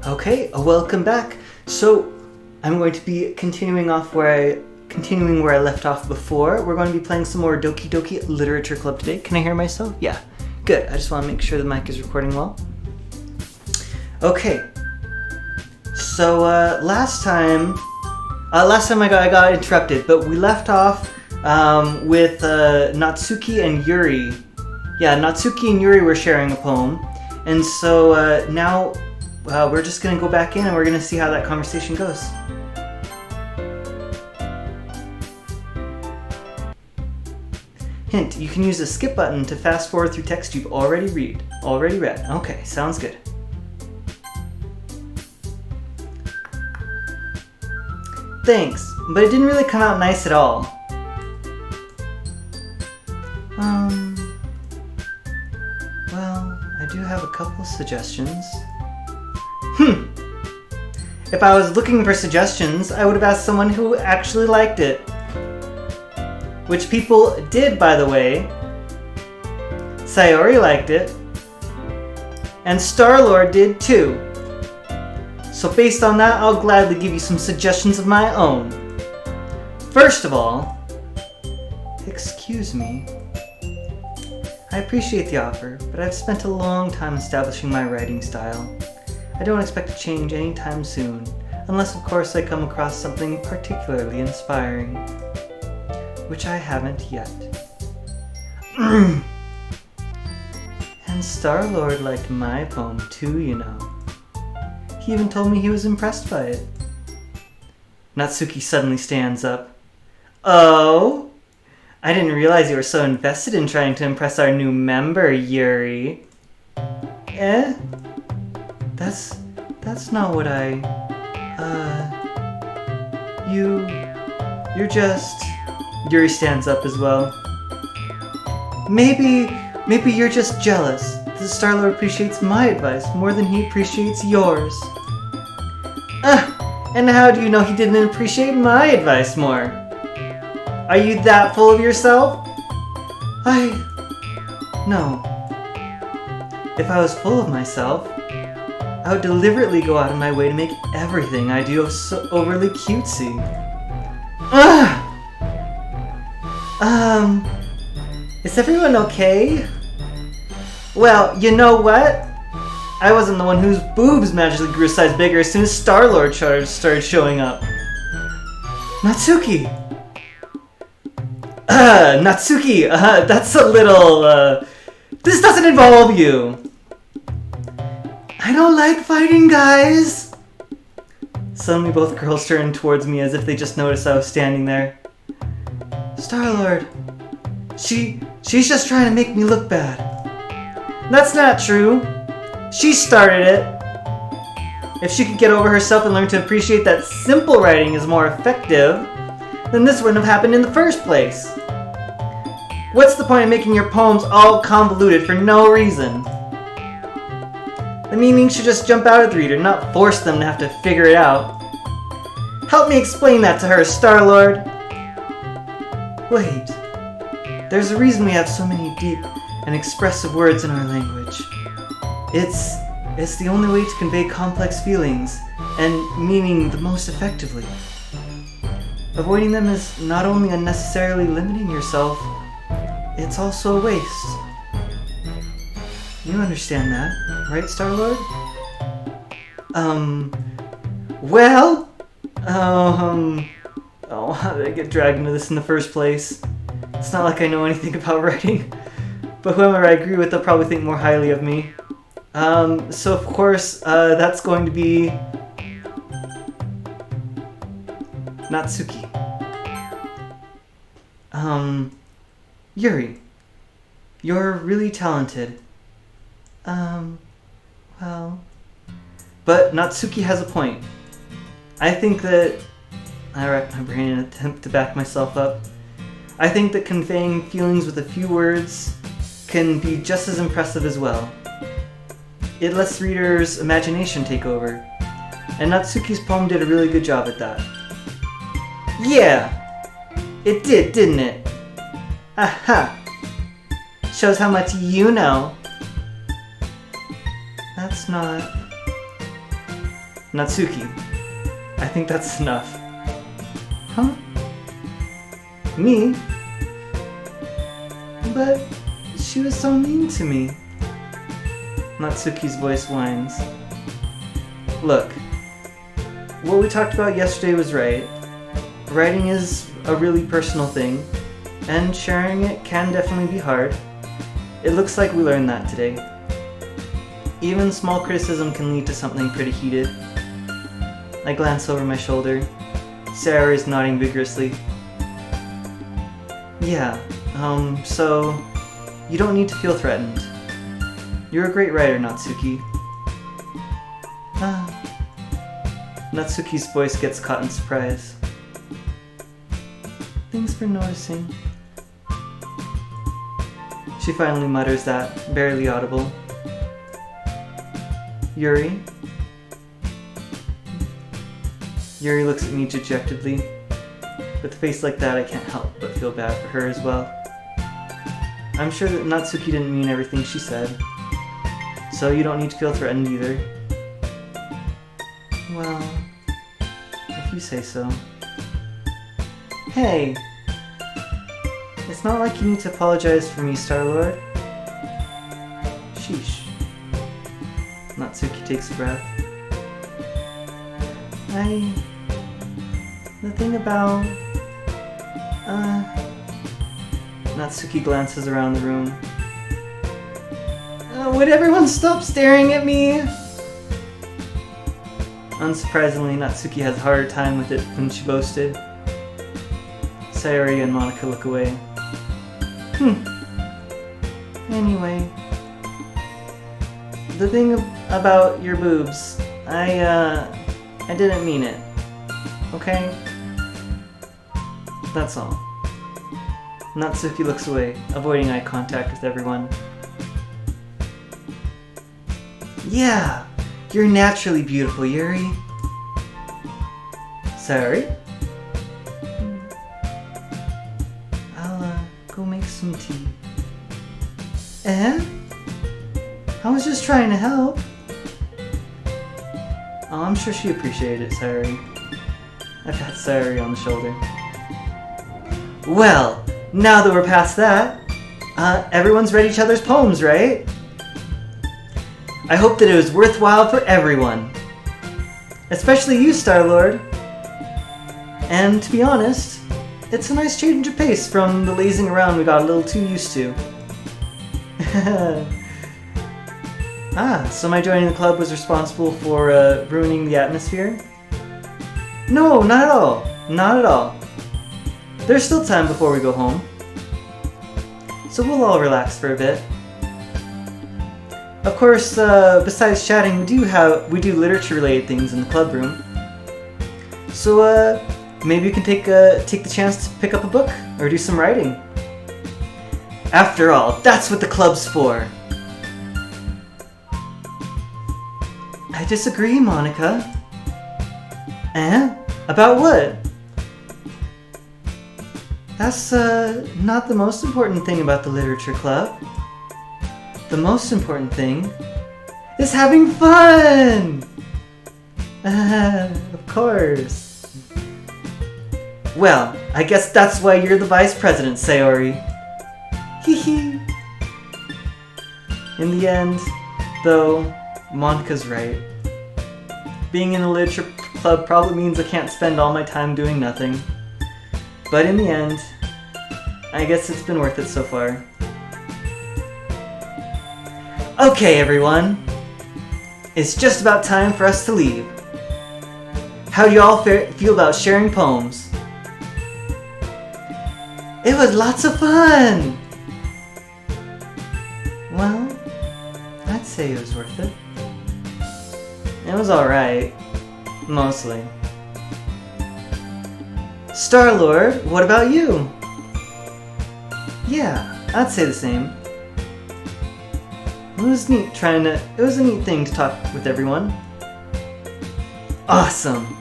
Okay, welcome back. So, I'm going to be continuing where I left off before. We're going to be playing some more Doki Doki Literature Club today. Can I hear myself? Yeah. Good. I just want to make sure the mic is recording well. Okay. So, last time I got interrupted, but we left off with Natsuki and Yuri. Yeah, Natsuki and Yuri were sharing a poem. And so now we're just going to go back in and we're going to see how that conversation goes. Hint, you can use the skip button to fast forward through text you've already read. Okay, sounds good. Thanks, but it didn't really come out nice at all. Well, I do have a couple suggestions. If I was looking for suggestions, I would have asked someone who actually liked it. Which people did, by the way. Sayori liked it. And Star-Lord did too. So based on that, I'll gladly give you some suggestions of my own. First of all, excuse me. I appreciate the offer, but I've spent a long time establishing my writing style. I don't expect to change anytime soon, unless of course I come across something particularly inspiring. Which I haven't yet. And Star-Lord liked my poem too, you know. He even told me he was impressed by it. Natsuki suddenly stands up. Oh? I didn't realize you were so invested in trying to impress our new member, Yuri. Eh? That's not what you're just... Yuri stands up as well. Maybe you're just jealous that Star-Lord appreciates my advice more than he appreciates yours. And how do you know he didn't appreciate my advice more? Are you that full of yourself? No. If I was full of myself, I would deliberately go out of my way to make everything I do so overly cutesy. Is everyone okay? Well, you know what? I wasn't the one whose boobs magically grew a size bigger as soon as Star-Lord started showing up. Natsuki! Natsuki, that's a little, this doesn't involve you! I don't like fighting, guys! Suddenly both girls turned towards me as if they just noticed I was standing there. Star-Lord, she's just trying to make me look bad. That's not true. She started it. If she could get over herself and learn to appreciate that simple writing is more effective, then this wouldn't have happened in the first place. What's the point of making your poems all convoluted for no reason? The meaning should just jump out at the reader, not force them to have to figure it out. Help me explain that to her, Star-Lord. Wait. There's a reason we have so many deep and expressive words in our language. It's the only way to convey complex feelings and meaning the most effectively. Avoiding them is not only unnecessarily limiting yourself, it's also a waste. You understand that, right, Star-Lord? Oh, how did I get dragged into this in the first place? It's not like I know anything about writing, but whoever I agree with, they'll probably think more highly of me. So of course, that's going to be Natsuki. Yuri, you're really talented. Well... But Natsuki has a point. I think that... I racked my brain in an attempt to back myself up. I think that conveying feelings with a few words can be just as impressive as well. It lets the reader's imagination take over. And Natsuki's poem did a really good job at that. Yeah! It did, didn't it? Aha! Shows how much you know. That's not... Natsuki, I think that's enough. Huh? Me? But she was so mean to me. Natsuki's voice whines. Look, what we talked about yesterday was right. Writing is a really personal thing, and sharing it can definitely be hard. It looks like we learned that today. Even small criticism can lead to something pretty heated. I glance over my shoulder. Sarah is nodding vigorously. Yeah, so you don't need to feel threatened. You're a great writer, Natsuki. Natsuki's voice gets caught in surprise. Thanks for noticing. She finally mutters that, barely audible. Yuri? Yuri looks at me dejectedly. With a face like that, I can't help but feel bad for her as well. I'm sure that Natsuki didn't mean everything she said. So you don't need to feel threatened either. Well, if you say so. Hey! It's not like you need to apologize for me, Star-Lord. Sheesh. Natsuki takes a breath. The thing about... Natsuki glances around the room. Would everyone stop staring at me? Unsurprisingly, Natsuki has a harder time with it than she boasted. Sayori and Monica look away. Anyway. The thing about your boobs, I didn't mean it. Okay? That's all. Natsuki looks away, avoiding eye contact with everyone. Yeah! You're naturally beautiful, Yuri. Sorry? I'll go make some tea. Eh? I was just trying to help. Oh, I'm sure she appreciated it, Sayori. I pat Sayori on the shoulder. Well, now that we're past that, everyone's read each other's poems, right? I hope that it was worthwhile for everyone. Especially you, Star-Lord. And to be honest, it's a nice change of pace from the lazing around we got a little too used to. So my joining the club was responsible for ruining the atmosphere? No, not at all. Not at all. There's still time before we go home. So we'll all relax for a bit. Of course, besides chatting, we do literature-related things in the club room. So maybe you can take the chance to pick up a book or do some writing. After all, that's what the club's for. I disagree, Monica. Eh? About what? That's not the most important thing about the literature club. The most important thing is having fun! Of course. Well, I guess that's why you're the vice president, Sayori. Hee. In the end, though, Monica's right. Being in the literature club probably means I can't spend all my time doing nothing. But in the end, I guess it's been worth it so far. Okay, everyone. It's just about time for us to leave. How do you all feel about sharing poems? It was lots of fun! Well, I'd say it was worth it. It was alright. Mostly. Star-Lord, what about you? Yeah, I'd say the same. It was a neat thing to talk with everyone. Awesome!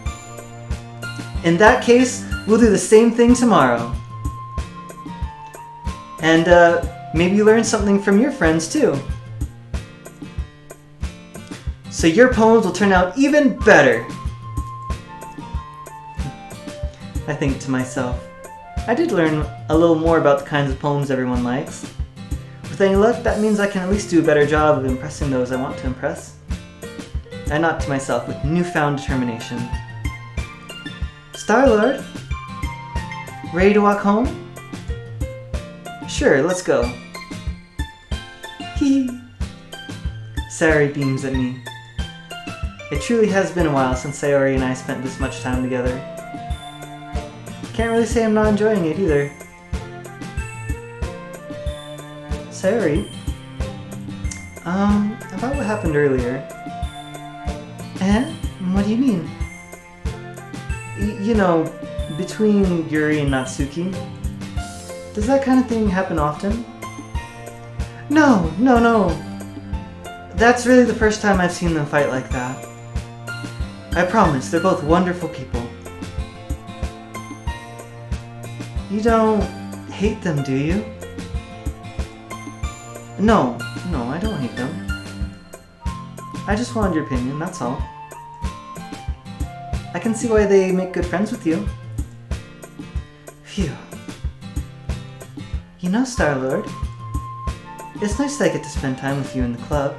In that case, we'll do the same thing tomorrow. And maybe you learn something from your friends too. so your poems will turn out even better. I think to myself, I did learn a little more about the kinds of poems everyone likes. With any luck, that means I can at least do a better job of impressing those I want to impress. I nod to myself with newfound determination. Star-Lord? Ready to walk home? Sure, let's go. Hee. Sayori beams at me. It truly has been a while since Sayori and I spent this much time together. Can't really say I'm not enjoying it either. Sayori? About what happened earlier. What do you mean? You know, between Yuri and Natsuki. Does that kind of thing happen often? No. That's really the first time I've seen them fight like that. I promise, they're both wonderful people. You don't hate them, do you? No, I don't hate them. I just wanted your opinion, that's all. I can see why they make good friends with you. Phew. You know, Star-Lord, it's nice that I get to spend time with you in the club.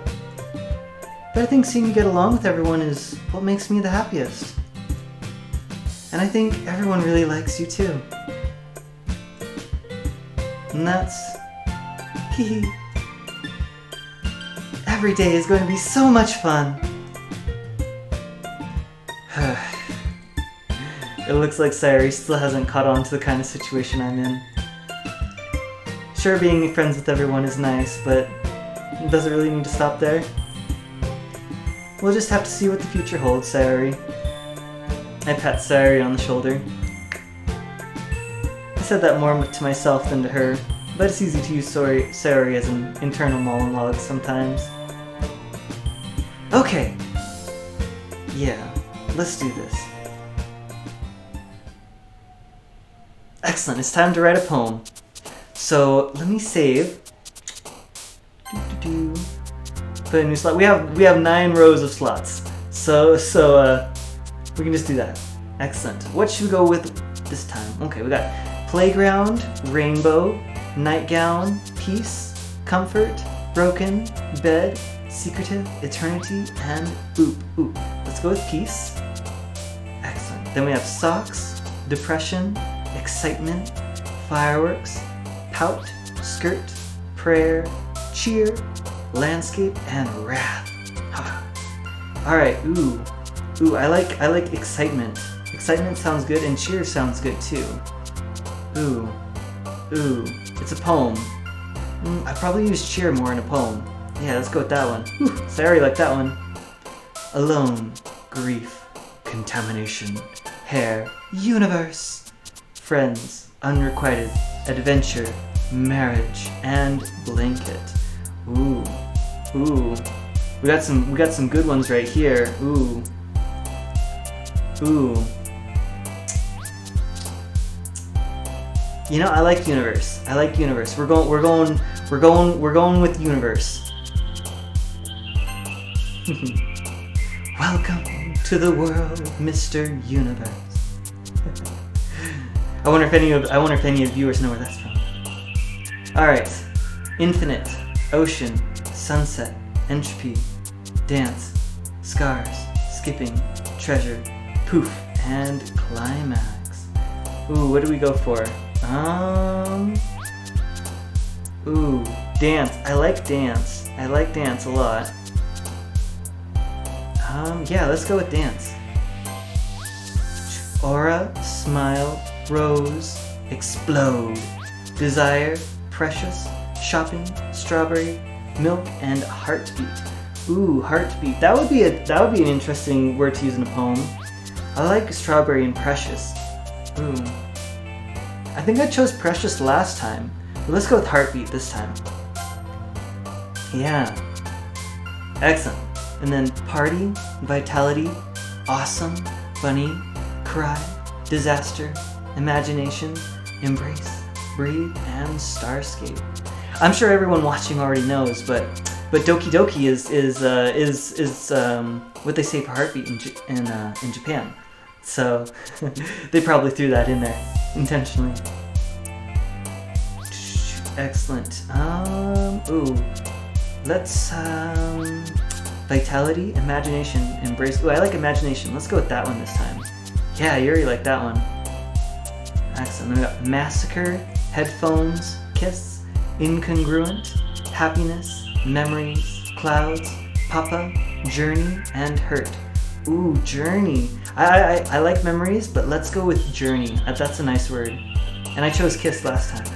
But I think seeing you get along with everyone is what makes me the happiest. And I think everyone really likes you too. And that's... hee. Every day is going to be so much fun. It looks like Sayori still hasn't caught on to the kind of situation I'm in. Sure, being friends with everyone is nice, but does it really need to stop there? We'll just have to see what the future holds, Sayori. I pat Sayori on the shoulder. I said that more to myself than to her, but it's easy to use Sayori as an internal monologue sometimes. Okay. Yeah, let's do this. Excellent, it's time to write a poem. So let me save. Put a new slot. We have 9 rows of slots. So we can just do that. Excellent. What should we go with this time? Okay, we got playground, rainbow, nightgown, peace, comfort, broken, bed, secretive, eternity, and oop. Let's go with peace. Excellent. Then we have socks, depression, excitement, fireworks, pout, skirt, prayer, cheer, landscape, and wrath. Alright, ooh, I like excitement. Excitement sounds good, and cheer sounds good too. Ooh, it's a poem. I probably use cheer more in a poem. Yeah, let's go with that one. Sayori liked that one. Alone, grief, contamination, hair, universe, friends, unrequited, adventure, marriage, and blanket. Ooh. We got some good ones right here. Ooh. You know, I like universe. We're going with universe. Welcome to the world, Mr. Universe. I wonder if any of the viewers know where that's from. All right, infinite, ocean, sunset, entropy, dance, scars, skipping, treasure, poof, and climax. Ooh, what do we go for? Ooh, dance. I like dance a lot. Yeah, let's go with dance. Aura, smile, rose, explode, desire, precious, shopping, strawberry, milk, and heartbeat. Ooh, heartbeat. That would be an interesting word to use in a poem. I like strawberry and precious. Ooh. I think I chose precious last time, but let's go with heartbeat this time. Yeah. Excellent. And then party, vitality, awesome, funny, cry, disaster, imagination, embrace, breathe, and starscape. I'm sure everyone watching already knows, but But Doki Doki is what they say for heartbeat in Japan. So they probably threw that in there intentionally. Excellent. Ooh. Let's vitality, imagination, embrace. Ooh, I like imagination. Let's go with that one this time. Yeah, you already like that one. Excellent. Then we got massacre, headphones, kiss, incongruent, happiness, memories, clouds, papa, journey, and hurt. Ooh, journey. I like memories, but let's go with journey. That's a nice word. And I chose kiss last time.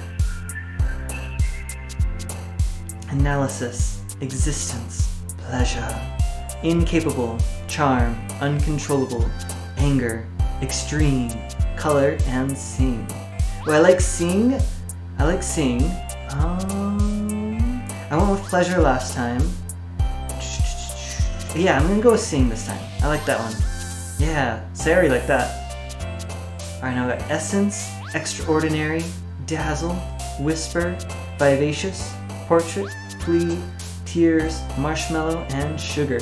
Analysis, existence, pleasure, incapable, charm, uncontrollable, anger, extreme, color, and sing. Well, I like sing. I went with pleasure last time. Yeah, I'm gonna go with sing this time. I like that one. Yeah, Sari like that. Alright, now I got essence, extraordinary, dazzle, whisper, vivacious, portrait, plea, tears, marshmallow, and sugar.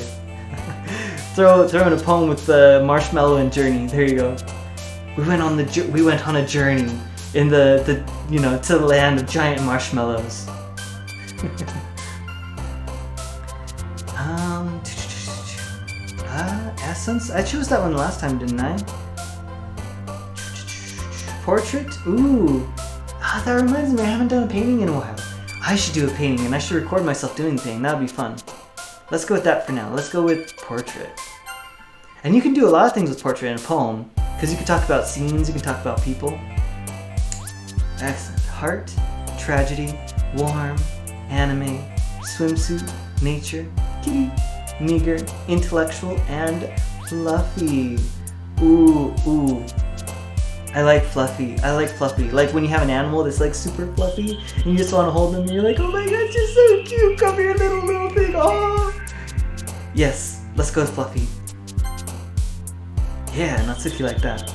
Throw in a poem with the marshmallow and journey. There you go. We went on a journey in the to the land of giant marshmallows. Essence. I chose that one last time, didn't I? Portrait. Ooh. That reminds me. I haven't done a painting in a while. I should do a painting, and I should record myself doing the painting. That would be fun. Let's go with that for now. Let's go with portrait. And you can do a lot of things with portrait in a poem, because you can talk about scenes, you can talk about people. Excellent. Heart, tragedy, warm, anime, swimsuit, nature, kitty, meager, intellectual, and fluffy. Ooh. I like fluffy. Like when you have an animal that's like super fluffy and you just want to hold them and you're like, oh my gosh, you're so cute. Come here, little thing. Oh. Yes, let's go with fluffy. Yeah, Natsuki like that.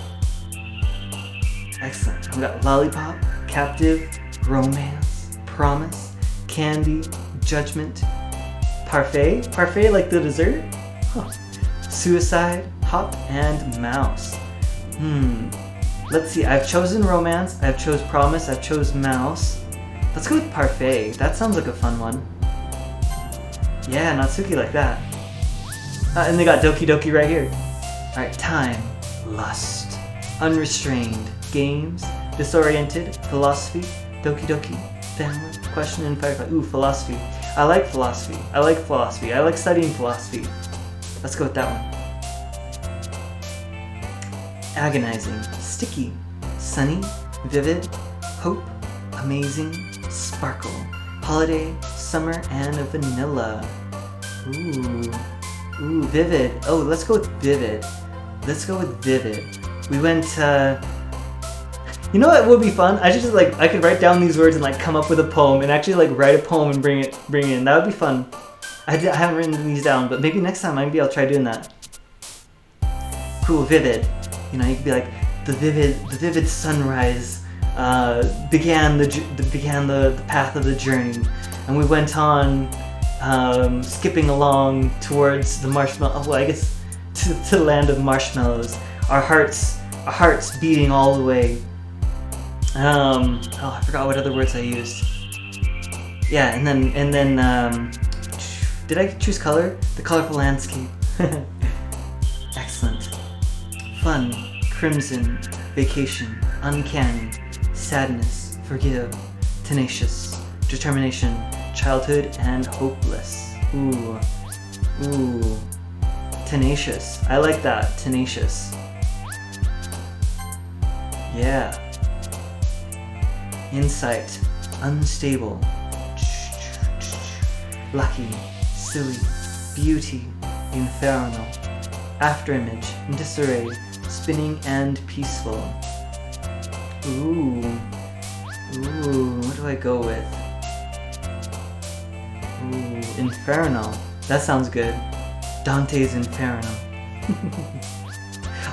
Excellent. We got lollipop, captive, romance, promise, candy, judgment, parfait. Parfait like the dessert? Huh. Suicide, hop, and mouse. Let's see, I've chosen romance, I've chose promise, I've chose mouse. Let's go with parfait. That sounds like a fun one. Yeah, Natsuki like that. And they got Doki Doki right here. Alright, time, lust, unrestrained, games, disoriented, philosophy, Doki Doki, family, question, and firefly. Ooh, philosophy. I like philosophy. I like studying philosophy. Let's go with that one. Agonizing, sticky, sunny, vivid, hope, amazing, sparkle, holiday, summer, and vanilla. Ooh, vivid. Oh, let's go with vivid. We went, you know what would be fun? I could write down these words and like come up with a poem and actually like write a poem and bring it in. That would be fun. I haven't written these down, but maybe next time I'll try doing that. Cool, vivid. You could be like, the vivid sunrise began the path of the journey, and we went on skipping along towards the marshmallow. Well, I guess to the land of marshmallows. Our hearts beating all the way. I forgot what other words I used. Yeah, and then did I choose color? The colorful landscape. Excellent. Fun, crimson, vacation, uncanny, sadness, forgive, tenacious, determination, childhood, and hopeless. Ooh. Tenacious. I like that. Tenacious. Yeah. Insight, unstable, lucky, silly, beauty, infernal, afterimage, disarray, spinning, and peaceful. Ooh, what do I go with? Ooh, infernal. That sounds good. Dante's Inferno.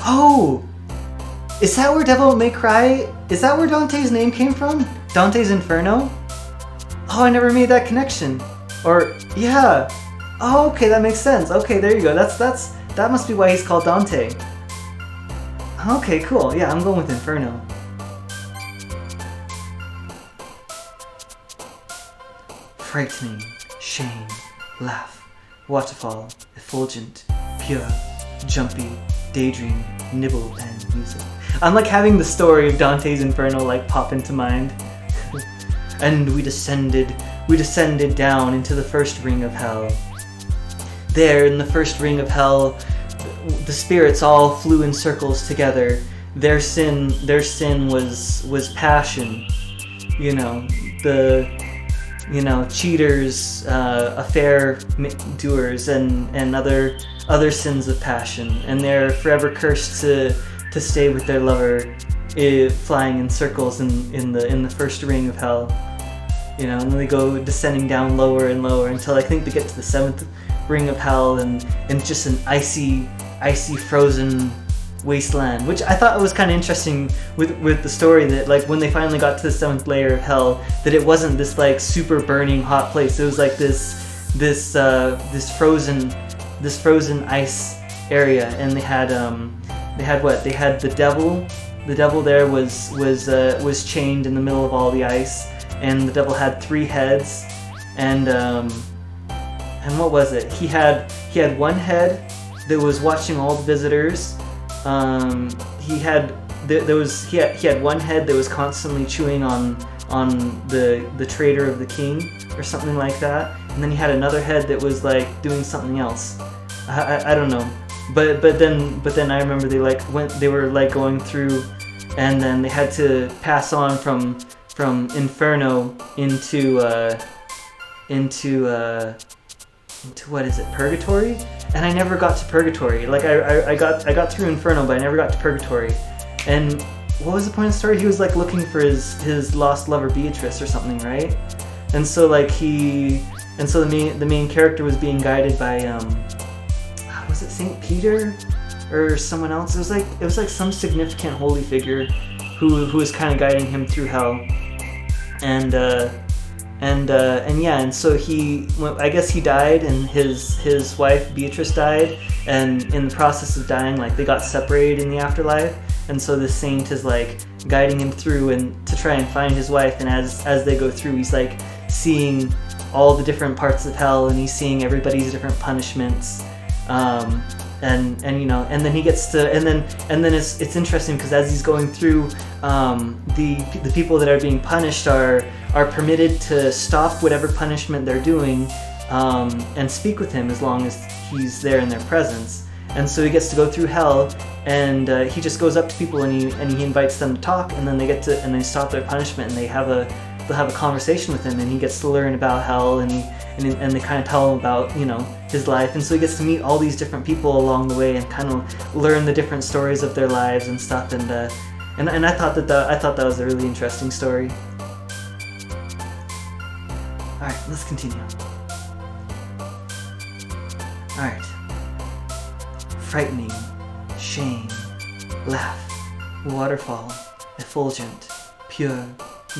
Oh! Is that where Devil May Cry? Is that where Dante's name came from? Dante's Inferno? Oh, I never made that connection. Or, yeah. Oh, okay, that makes sense. Okay, there you go. That must be why he's called Dante. Okay, cool. Yeah, I'm going with Inferno. Frightening, shame, laugh, waterfall, effulgent, pure, jumpy, daydream, nibble, and music. I'm like having the story of Dante's Inferno like pop into mind. And we descended down into the first ring of hell. There, in the first ring of hell, the spirits all flew in circles together. Their sin was passion. Cheaters, affair doers, and other sins of passion, and they're forever cursed to stay with their lover, flying in circles in the first ring of hell. And then they go descending down lower and lower until I think they get to the 7th ring of hell, and just an icy frozen wasteland, which I thought was kind of interesting with the story, that like when they finally got to the 7th layer of hell, that it wasn't this like super burning hot place. It was like this frozen ice area, and they had the devil. The devil there was chained in the middle of all the ice, and the devil had 3 heads, and what was it? He had one head that was watching all the visitors. He had one head that was constantly chewing on the traitor of the king or something like that, and then he had another head that was like doing something else. I don't know, but then I remember they were like going through, and then they had to pass on from Inferno into what is it, Purgatory? And I never got to Purgatory. Like I got through Inferno, but I never got to Purgatory. And what was the point of the story? He was like looking for his lost lover Beatrice or something, right? And so the main character was being guided by was it Saint Peter or someone else? It was like some significant holy figure who was kind of guiding him through hell. And so I guess he died, and his wife Beatrice died, and in the process of dying, like they got separated in the afterlife, and so the saint is like guiding him through and to try and find his wife, and as they go through, he's like seeing all the different parts of hell, and he's seeing everybody's different punishments, and then he gets to, and then it's interesting because as he's going through, the people that are being punished are permitted to stop whatever punishment they're doing, and speak with him as long as he's there in their presence. And so he gets to go through hell, and he just goes up to people and he invites them to talk, and then they stop their punishment, and they'll have a conversation with him, and he gets to learn about hell, and they kind of tell him about his life, and so he gets to meet all these different people along the way and kind of learn the different stories of their lives and stuff, and I thought that was a really interesting story. Alright, let's continue. Alright. Frightening, shame, laugh, waterfall, effulgent, pure,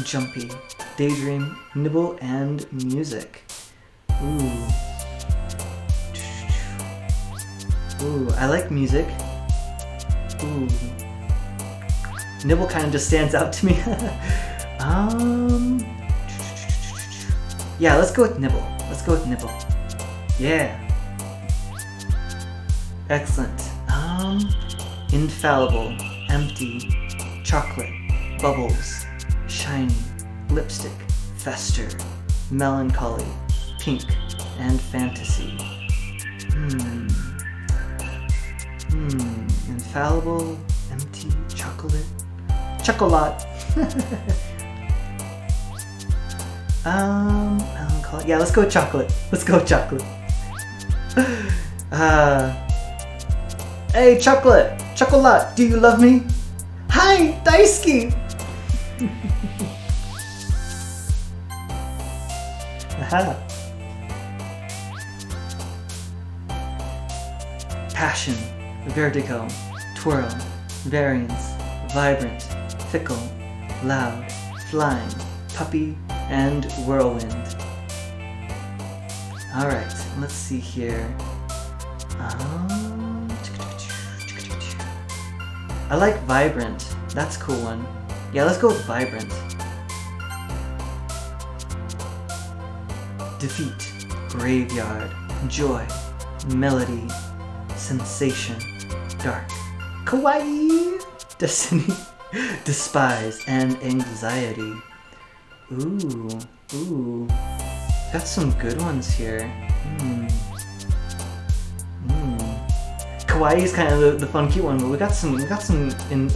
jumpy, daydream, nibble, and music. Ooh, I like music. Ooh. Nibble kind of just stands out to me. Yeah, let's go with nibble. Yeah. Excellent. Infallible, empty, chocolate, bubbles, shiny, lipstick, fester, melancholy, pink, and fantasy. Infallible, empty, chocolate, chocolate. Melancholy. Yeah, let's go with chocolate. Hey, chocolate! Chocolate, do you love me? Hi, daisuki! Aha. Passion, vertigo, twirl, variance, vibrant, fickle, loud, flying, puppy, and whirlwind. Alright, let's see here. I like vibrant. That's a cool one. Yeah, let's go with vibrant. Defeat, graveyard, joy, melody, sensation, dark, kawaii, destiny, despise, and anxiety. Ooh. Got some good ones here. Kawaii is kind of the fun, cute one, but we got some in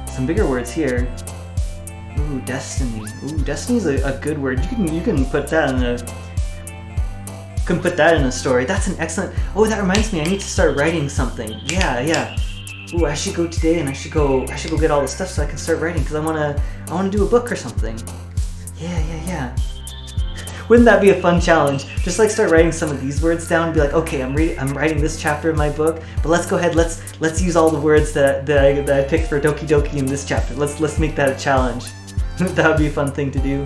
some bigger words here. Ooh, destiny. Ooh, destiny's a good word. You can put that in a story. That's an excellent. Oh, that reminds me. I need to start writing something. Yeah. Ooh, I should go today, and I should go get all the stuff so I can start writing because I wanna do a book or something. Yeah. Wouldn't that be a fun challenge? Just like start writing some of these words down and be like, okay, I'm writing this chapter of my book, but let's go ahead, let's use all the words that I picked for Doki Doki in this chapter. Let's make that a challenge. That would be a fun thing to do.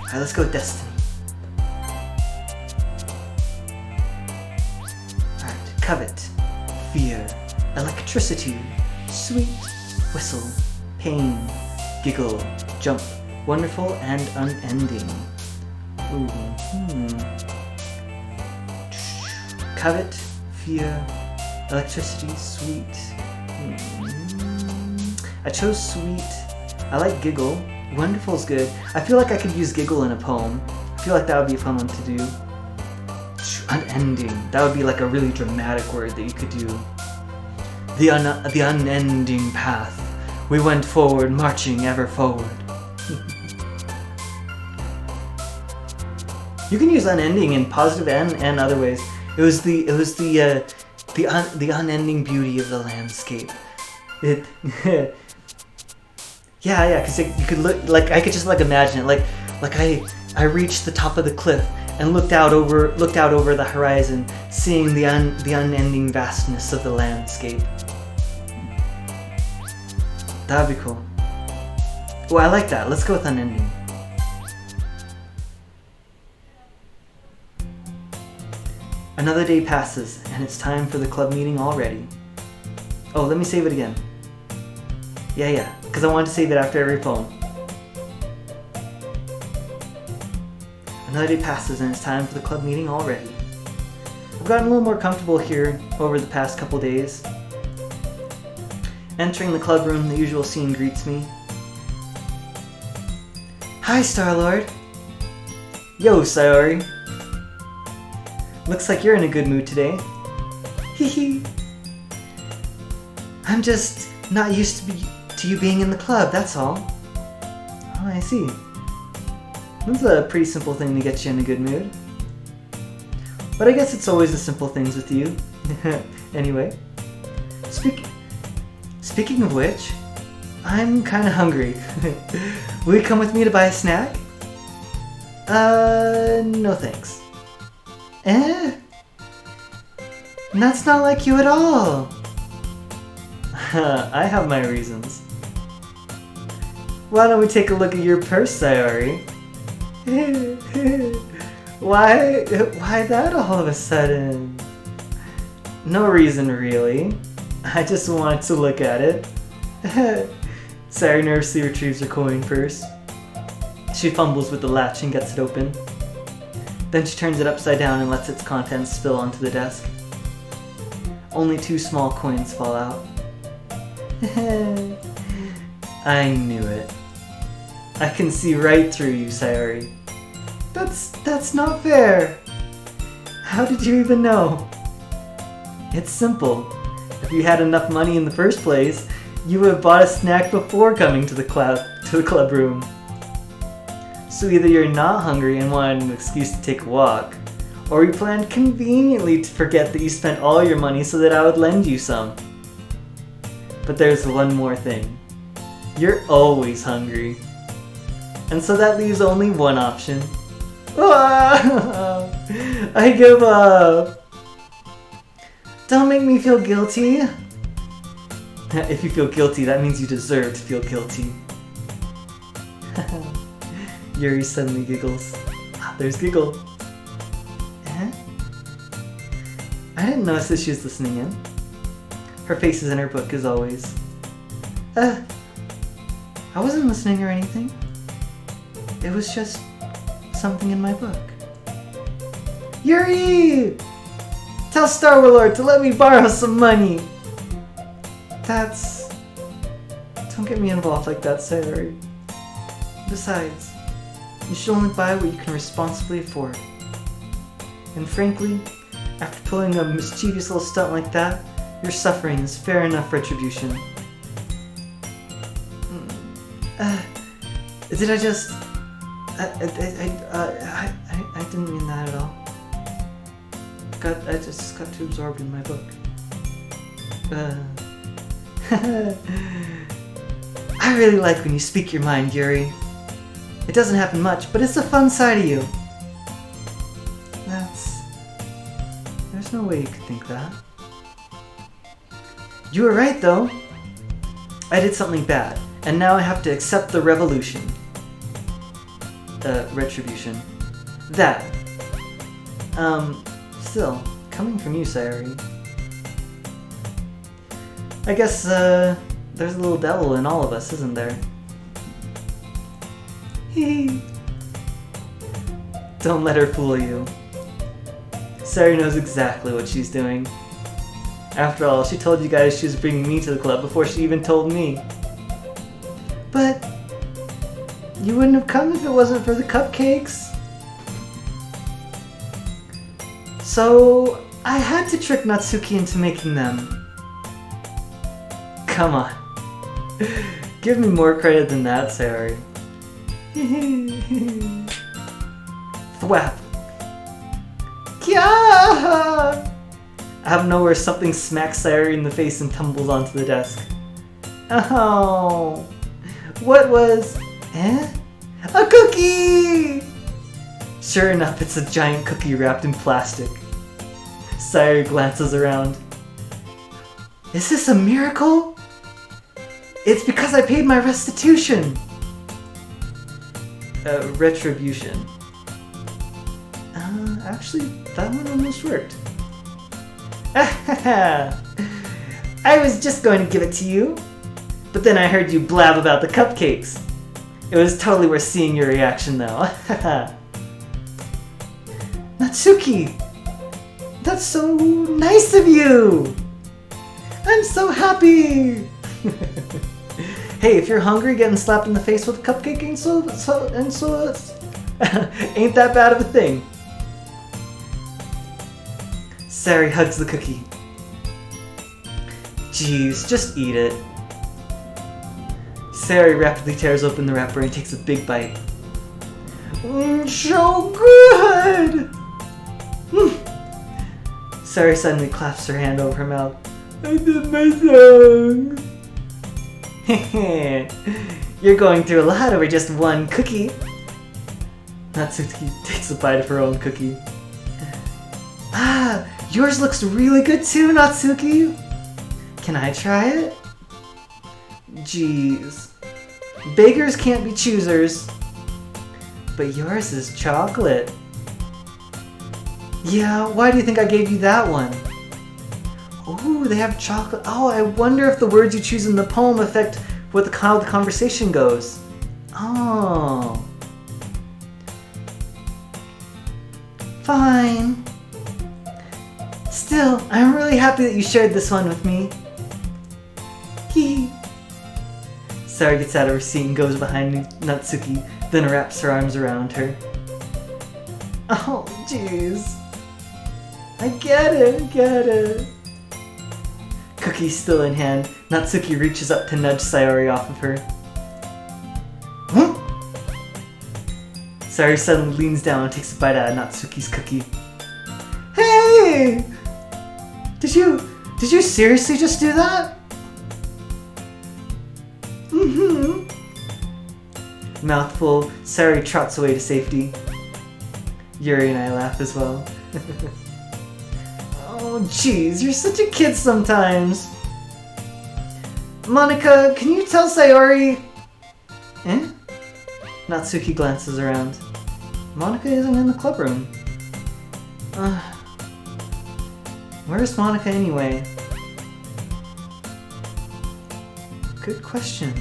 Alright, let's go with destiny. Alright, covet, fear, electricity, sweet, whistle, pain, giggle, jump, wonderful and unending. Covet, fear, electricity, sweet. I chose sweet. I like giggle. Wonderful's good. I feel like I could use giggle in a poem. I feel like that would be a fun one to do. Unending. That would be like a really dramatic word that you could do. The unending path. We went forward, marching ever forward. You can use unending in positive and other ways. It was the unending beauty of the landscape. Yeah, because you could look like I could just like imagine it like I reached the top of the cliff and looked out over the horizon, seeing the unending vastness of the landscape. That would be cool. Oh, I like that. Let's go with unending. Another day passes, and it's time for the club meeting already. Oh, let me save it again. Yeah, because I wanted to save it after every poem. Another day passes, and it's time for the club meeting already. I've gotten a little more comfortable here over the past couple days. Entering the club room, the usual scene greets me. Hi, Star-Lord. Yo, Sayori. Looks like you're in a good mood today. Hehe. I'm just not used to you being in the club, that's all. Oh, I see. That's a pretty simple thing to get you in a good mood. But I guess it's always the simple things with you. Anyway. Speaking of which, I'm kinda hungry. Will you come with me to buy a snack? No thanks. That's not like you at all. I have my reasons. Why don't we take a look at your purse, Sayori? Why that all of a sudden? No reason really. I just wanted to look at it. Sayori nervously retrieves her coin purse. She fumbles with the latch and gets it open. Then she turns it upside down and lets its contents spill onto the desk. Only 2 small coins fall out. I knew it. I can see right through you, Sayori. That's not fair. How did you even know? It's simple. If you had enough money in the first place, you would have bought a snack before coming to the club room. So either you're not hungry and wanted an excuse to take a walk, or you planned conveniently to forget that you spent all your money so that I would lend you some. But there's one more thing. You're always hungry. And so that leaves only one option. I give up. Don't make me feel guilty. If you feel guilty, that means you deserve to feel guilty. Yuri suddenly giggles. There's Giggle. I didn't notice that she was listening in. Her face is in her book, as always. I wasn't listening or anything. It was just something in my book. Yuri! Tell Star Warlord to let me borrow some money! Don't get me involved like that, Sayori. Besides, you should only buy what you can responsibly afford. And frankly, after pulling a mischievous little stunt like that, your suffering is fair enough retribution. Did I just... I didn't mean that at all. I just got too absorbed in my book. I really like when you speak your mind, Yuri. It doesn't happen much, but it's a fun side of you. There's no way you could think that. You were right, though. I did something bad, and now I have to accept the revolution. Retribution. That. Still, coming from you, Sayori. I guess, there's a little devil in all of us, isn't there? Hee. Don't let her fool you. Sayori knows exactly what she's doing. After all, she told you guys she was bringing me to the club before she even told me. But you wouldn't have come if it wasn't for the cupcakes. So I had to trick Natsuki into making them. Come on. Give me more credit than that, Sayori. Thwap. Kya! Out of nowhere, something smacks Sayori in the face and tumbles onto the desk. Oh, what was... A cookie! Sure enough, it's a giant cookie wrapped in plastic. Sayori glances around. Is this a miracle? It's because I paid my restitution. Retribution. Actually, that one almost worked. I was just going to give it to you, but then I heard you blab about the cupcakes. It was totally worth seeing your reaction, though. Natsuki! That's so nice of you! I'm so happy! Hey, if you're hungry, getting slapped in the face with a cupcake ain't ain't that bad of a thing. Sayori hugs the cookie. Jeez, just eat it. Sayori rapidly tears open the wrapper and takes a big bite. So good! Sayori suddenly claps her hand over her mouth. I did my song! You're going through a lot over just one cookie. Natsuki takes a bite of her own cookie. Ah, yours looks really good too, Natsuki. Can I try it? Jeez. Beggars can't be choosers. But yours is chocolate. Yeah, why do you think I gave you that one? Ooh, they have chocolate. Oh, I wonder if the words you choose in the poem affect how the conversation goes. Oh. Fine. Still, I'm really happy that you shared this one with me. Hee. Sayori gets out of her seat and goes behind Natsuki, then wraps her arms around her. Oh, jeez. I get it. Cookie still in hand, Natsuki reaches up to nudge Sayori off of her. Huh? Sayori suddenly leans down and takes a bite out of Natsuki's cookie. Hey! Did you seriously just do that? Mm-hmm. Mouthful, Sayori trots away to safety. Yuri and I laugh as well. Oh jeez, you're such a kid sometimes. Monica, can you tell Sayori... Natsuki glances around. Monica isn't in the club room. Where's Monica anyway? Good question.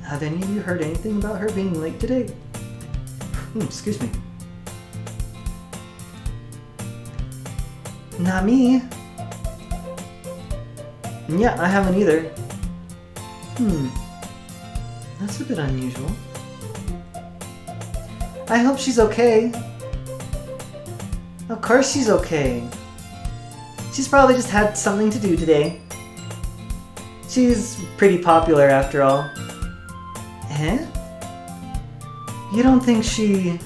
Have any of you heard anything about her being late today? Excuse me. Not me. Yeah, I haven't either. That's a bit unusual. I hope she's okay. Of course she's okay. She's probably just had something to do today. She's pretty popular after all. Eh? You don't think she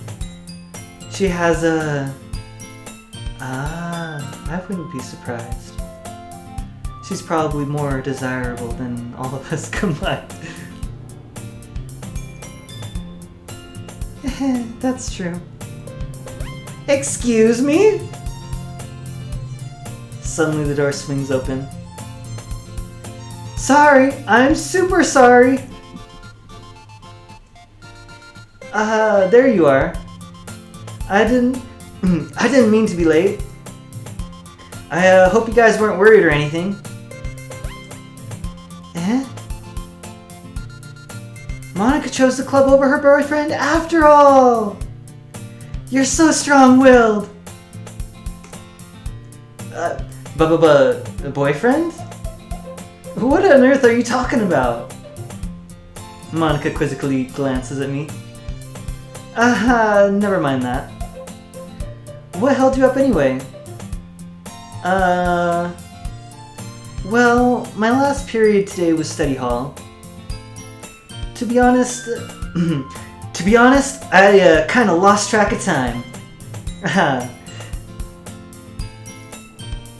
has a... I wouldn't be surprised. She's probably more desirable than all of us combined. That's true. Excuse me? Suddenly the door swings open. Sorry, I'm super sorry. There you are. I didn't mean to be late. I hope you guys weren't worried or anything. Eh? Monica chose the club over her boyfriend after all! You're so strong-willed! Boyfriend? What on earth are you talking about? Monica quizzically glances at me. Never mind that. What held you up anyway? Well, my last period today was study hall. To be honest, I kinda lost track of time.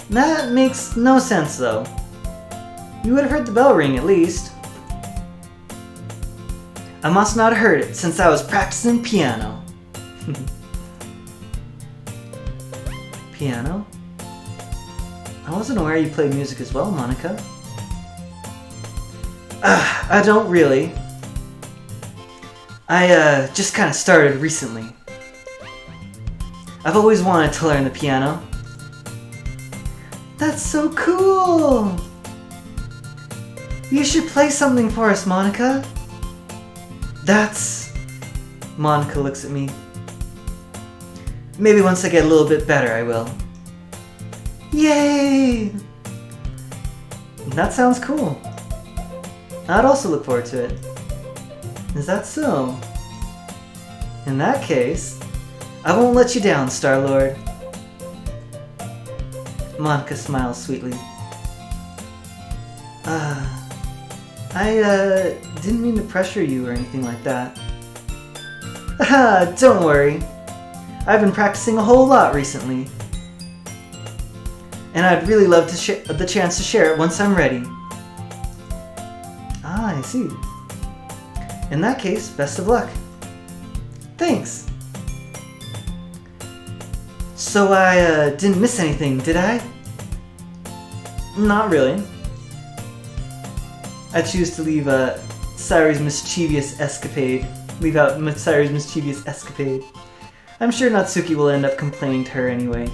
That makes no sense though. You would have heard the bell ring at least. I must not have heard it since I was practicing piano. Piano? I wasn't aware you played music as well, Monica. I don't really. I just kind of started recently. I've always wanted to learn the piano. That's so cool! You should play something for us, Monica. That's... Monica looks at me. Maybe once I get a little bit better, I will. Yay! That sounds cool. I'd also look forward to it. Is that so? In that case, I won't let you down, Star-Lord. Monica smiles sweetly. I didn't mean to pressure you or anything like that. Don't worry. I've been practicing a whole lot recently. And I'd really love to the chance to share it once I'm ready. I see. In that case, best of luck. Thanks. So I didn't miss anything, did I? Not really. I choose to leave Sayuri's mischievous escapade. Leave out Sayuri's mischievous escapade. I'm sure Natsuki will end up complaining to her anyway.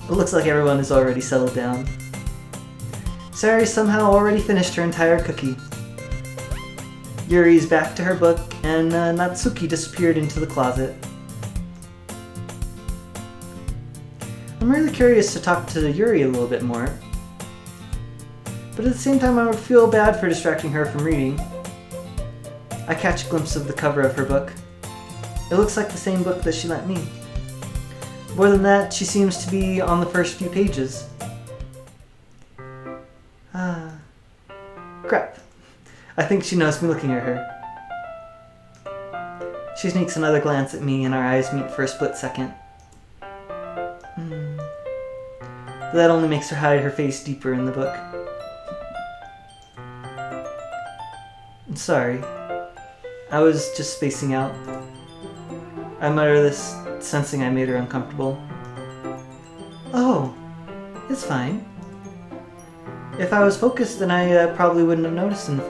It looks like everyone is already settled down. Sayuri somehow already finished her entire cookie. Yuri's back to her book, and Natsuki disappeared into the closet. I'm really curious to talk to Yuri a little bit more. But at the same time, I would feel bad for distracting her from reading. I catch a glimpse of the cover of her book. It looks like the same book that she lent me. More than that, she seems to be on the first few pages. Crap. I think she knows me looking at her. She sneaks another glance at me and our eyes meet for a split second. That only makes her hide her face deeper in the book. I'm sorry. I was just spacing out. I mutter this, sensing I made her uncomfortable. Oh, it's fine. If I was focused, then I probably wouldn't have noticed in the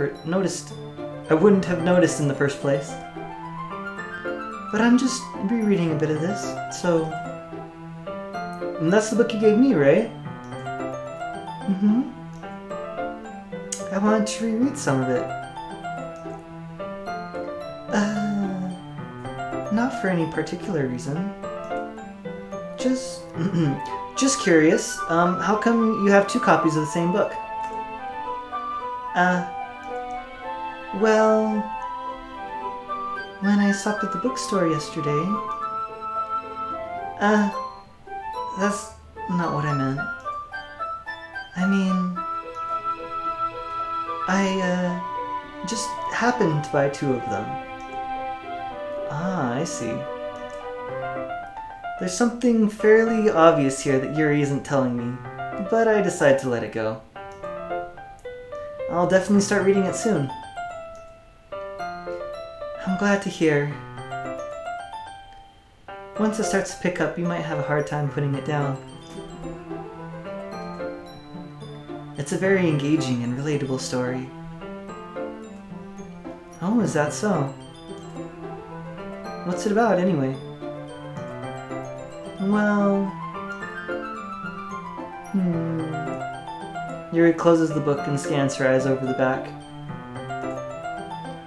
first place. but I'm just rereading a bit of this, so... And that's the book you gave me, right? Mm-hmm. I wanted to reread some of it. Not for any particular reason. Just... just curious, how come you have 2 copies of the same book? Well... When I stopped at the bookstore yesterday... That's not what I meant. I mean... I, just happened to buy 2 of them. Ah, I see. There's something fairly obvious here that Yuri isn't telling me, but I decide to let it go. I'll definitely start reading it soon. I'm glad to hear. Once it starts to pick up, you might have a hard time putting it down. It's a very engaging and relatable story. Oh, is that so? What's it about, anyway? Well... Yuri closes the book and scans her eyes over the back.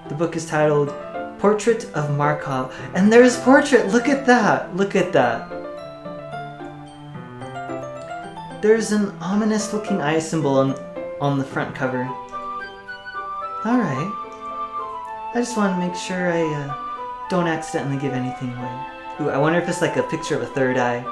The book is titled Portrait of Markov. And there's portrait! Look at that! Look at that! There's an ominous looking eye symbol on the front cover. Alright. I just want to make sure I don't accidentally give anything away. Ooh, I wonder if it's like a picture of a third eye.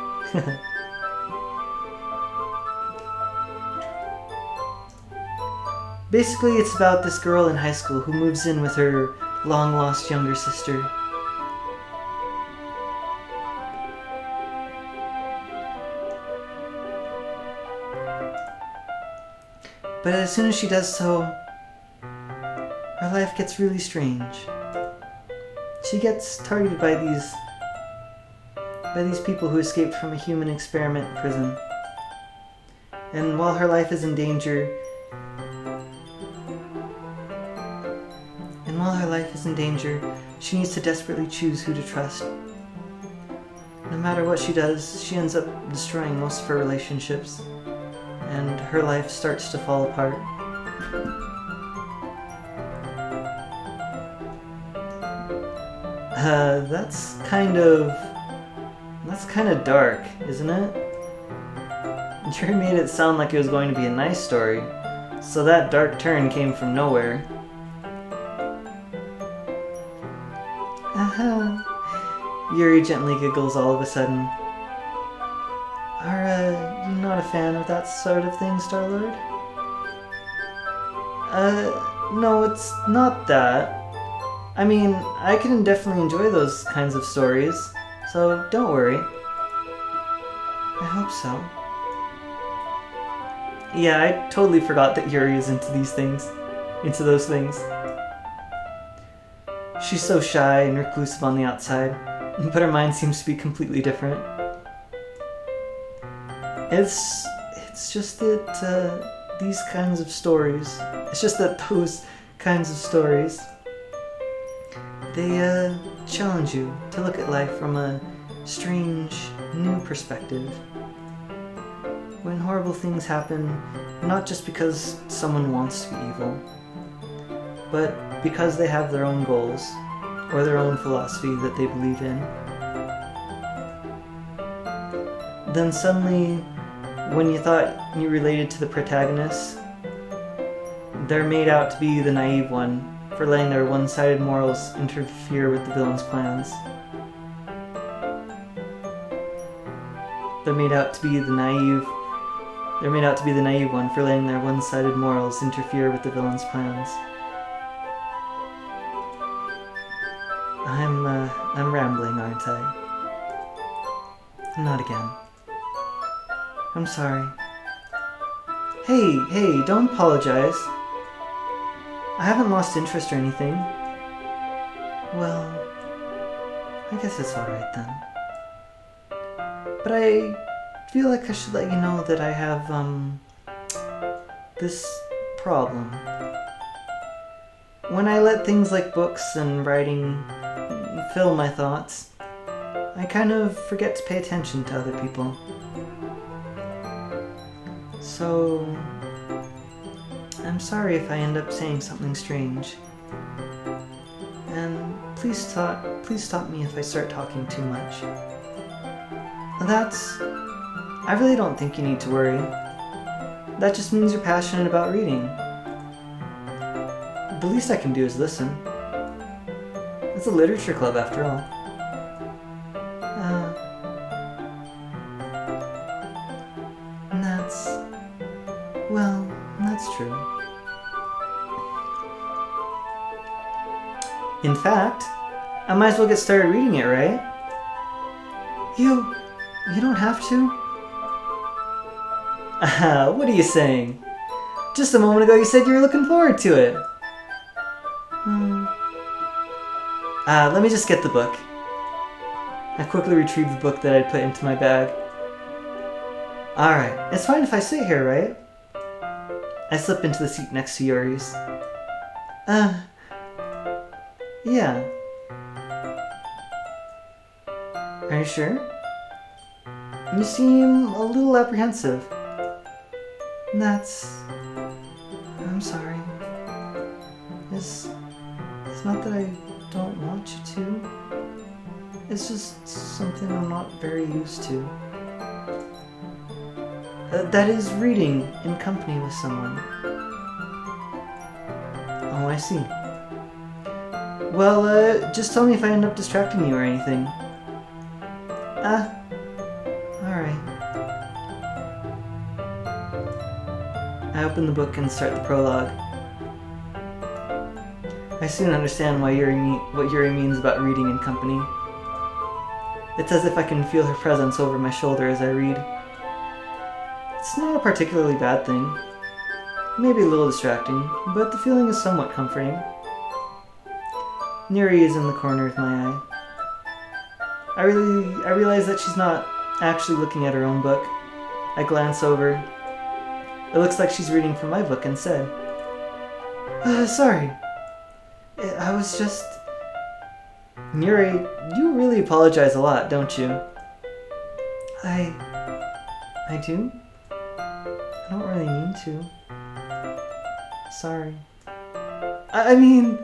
Basically, it's about this girl in high school who moves in with her long-lost younger sister. But as soon as she does so, her life gets really strange. She gets targeted by these people who escaped from a human experiment prison. And while her life is in danger, she needs to desperately choose who to trust. No matter what she does, she ends up destroying most of her relationships, and her life starts to fall apart. That's kind of dark, isn't it? Jerry made it sound like it was going to be a nice story, so that dark turn came from nowhere. Yuri gently giggles all of a sudden. Are you not a fan of that sort of thing, Star-Lord? No, it's not that. I mean, I can definitely enjoy those kinds of stories, so don't worry. I hope so. Yeah, I totally forgot that Yuri is into those things. She's so shy and reclusive on the outside, but her mind seems to be completely different. It's just that those kinds of stories, they challenge you to look at life from a strange, new perspective. When horrible things happen, not just because someone wants to be evil, but because they have their own goals, or their own philosophy that they believe in. Then suddenly, when you thought you related to the protagonist, they're made out to be the naive one for letting their one-sided morals interfere with the villain's plans. They're made out to be the naive one for letting their one-sided morals interfere with the villain's plans. I'm rambling, aren't I? Not again. I'm sorry. Hey, don't apologize. I haven't lost interest or anything. Well, I guess it's alright then. But I feel like I should let you know that I have, this problem. When I let things like books and writing fill my thoughts, I kind of forget to pay attention to other people. So, I'm sorry if I end up saying something strange. And please stop me if I start talking too much. I really don't think you need to worry. That just means you're passionate about reading. The least I can do is listen. It's a literature club after all. And that's true. In fact, I might as well get started reading it, right? You don't have to. What are you saying? Just a moment ago you said you were looking forward to it. Let me just get the book. I quickly retrieved the book that I'd put into my bag. Alright, it's fine if I sit here, right? I slip into the seat next to Yuri's. Yeah. Are you sure? You seem a little apprehensive. I'm sorry. It's not that I don't want you to. It's just something I'm not very used to. That is reading in company with someone. Oh, I see. Well, just tell me if I end up distracting you or anything. Alright. I open the book and start the prologue. I soon understand what Yuri means about reading in company. It's as if I can feel her presence over my shoulder as I read. It's not a particularly bad thing. Maybe a little distracting, but the feeling is somewhat comforting. Yuri is in the corner of my eye. I realize that she's not actually looking at her own book. I glance over. It looks like she's reading from my book instead. Sorry. I was just... Yuri, you really apologize a lot, don't you? I do? I don't really mean to. Sorry. I mean...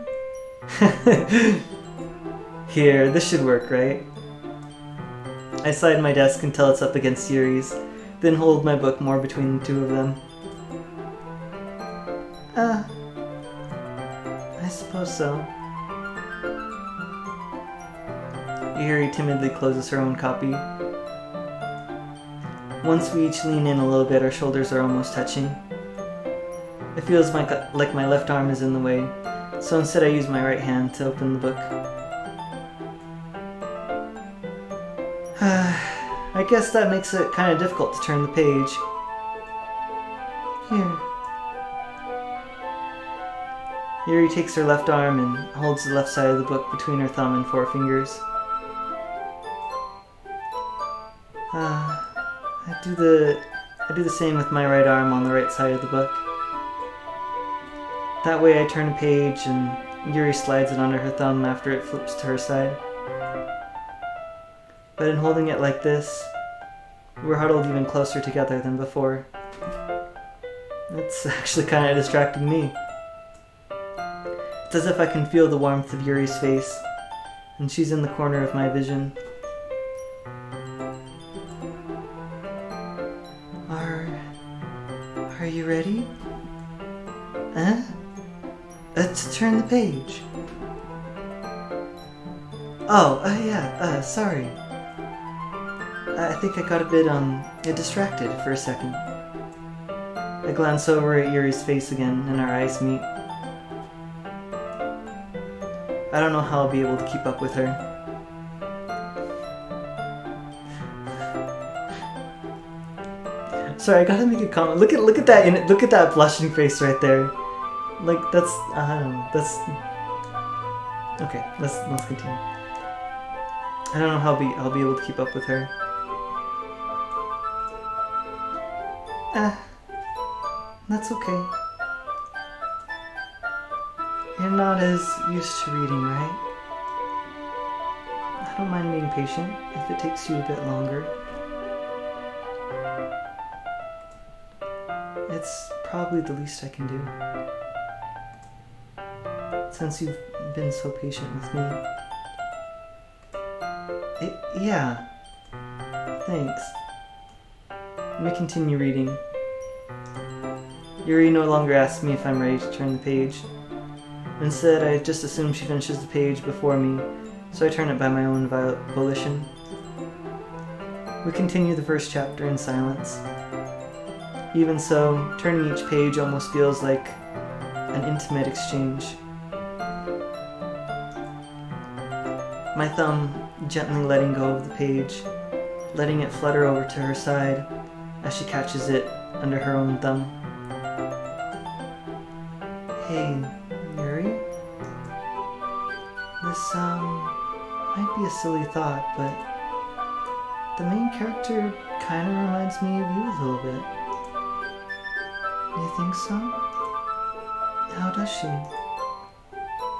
Here, this should work, right? I slide my desk until it's up against Yuri's, then hold my book more between the two of them. I suppose so. Yuri timidly closes her own copy. Once we each lean in a little bit, our shoulders are almost touching. It feels like my left arm is in the way, so instead I use my right hand to open the book. I guess that makes it kind of difficult to turn the page. Here. Yuri takes her left arm and holds the left side of the book between her thumb and forefingers. I do the same with my right arm on the right side of the book. That way I turn a page and Yuri slides it under her thumb after it flips to her side. But in holding it like this, we're huddled even closer together than before. It's actually kind of distracting me. It's as if I can feel the warmth of Yuri's face, and she's in the corner of my vision. Are you ready? To turn the page. Oh, yeah, sorry. I think I got a bit, distracted for a second. I glance over at Yuri's face again, and our eyes meet. I don't know how I'll be able to keep up with her. Sorry, I gotta make a comment. Look at that look at that blushing face right there. Like that's I don't know. That's okay. Let's continue. I don't know how I'll be able to keep up with her. That's okay. You're not as used to reading, right? I don't mind being patient if it takes you a bit longer. It's probably the least I can do. Since you've been so patient with me. Yeah. Thanks. Let me continue reading. Yuri no longer asks me if I'm ready to turn the page. Instead, I just assume she finishes the page before me, so I turn it by my own volition. We continue the first chapter in silence. Even so, turning each page almost feels like an intimate exchange. My thumb gently letting go of the page, letting it flutter over to her side as she catches it under her own thumb. Hey, Yuri? This, might be a silly thought, but the main character kinda reminds me of you a little bit. You think so? How does she?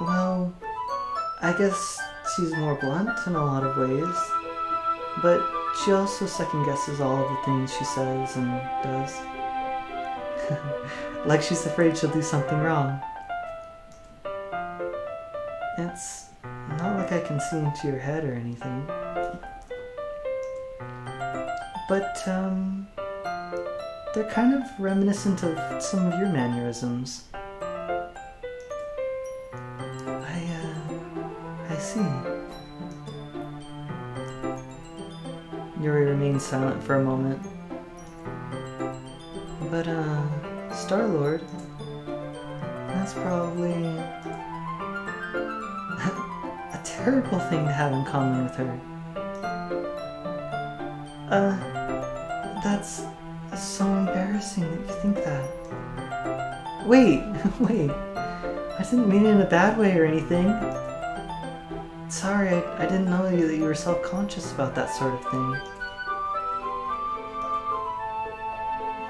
Well, I guess she's more blunt in a lot of ways, but she also second-guesses all of the things she says and does. Like she's afraid she'll do something wrong. It's not like I can see into your head or anything. But, they're kind of reminiscent of some of your mannerisms. I see. Yuri remains silent for a moment. But, Star-Lord, that's probably a terrible thing to have in common with her. That's so embarrassing that you think that. Wait. I didn't mean it in a bad way or anything. Sorry, I didn't know that you were self-conscious about that sort of thing.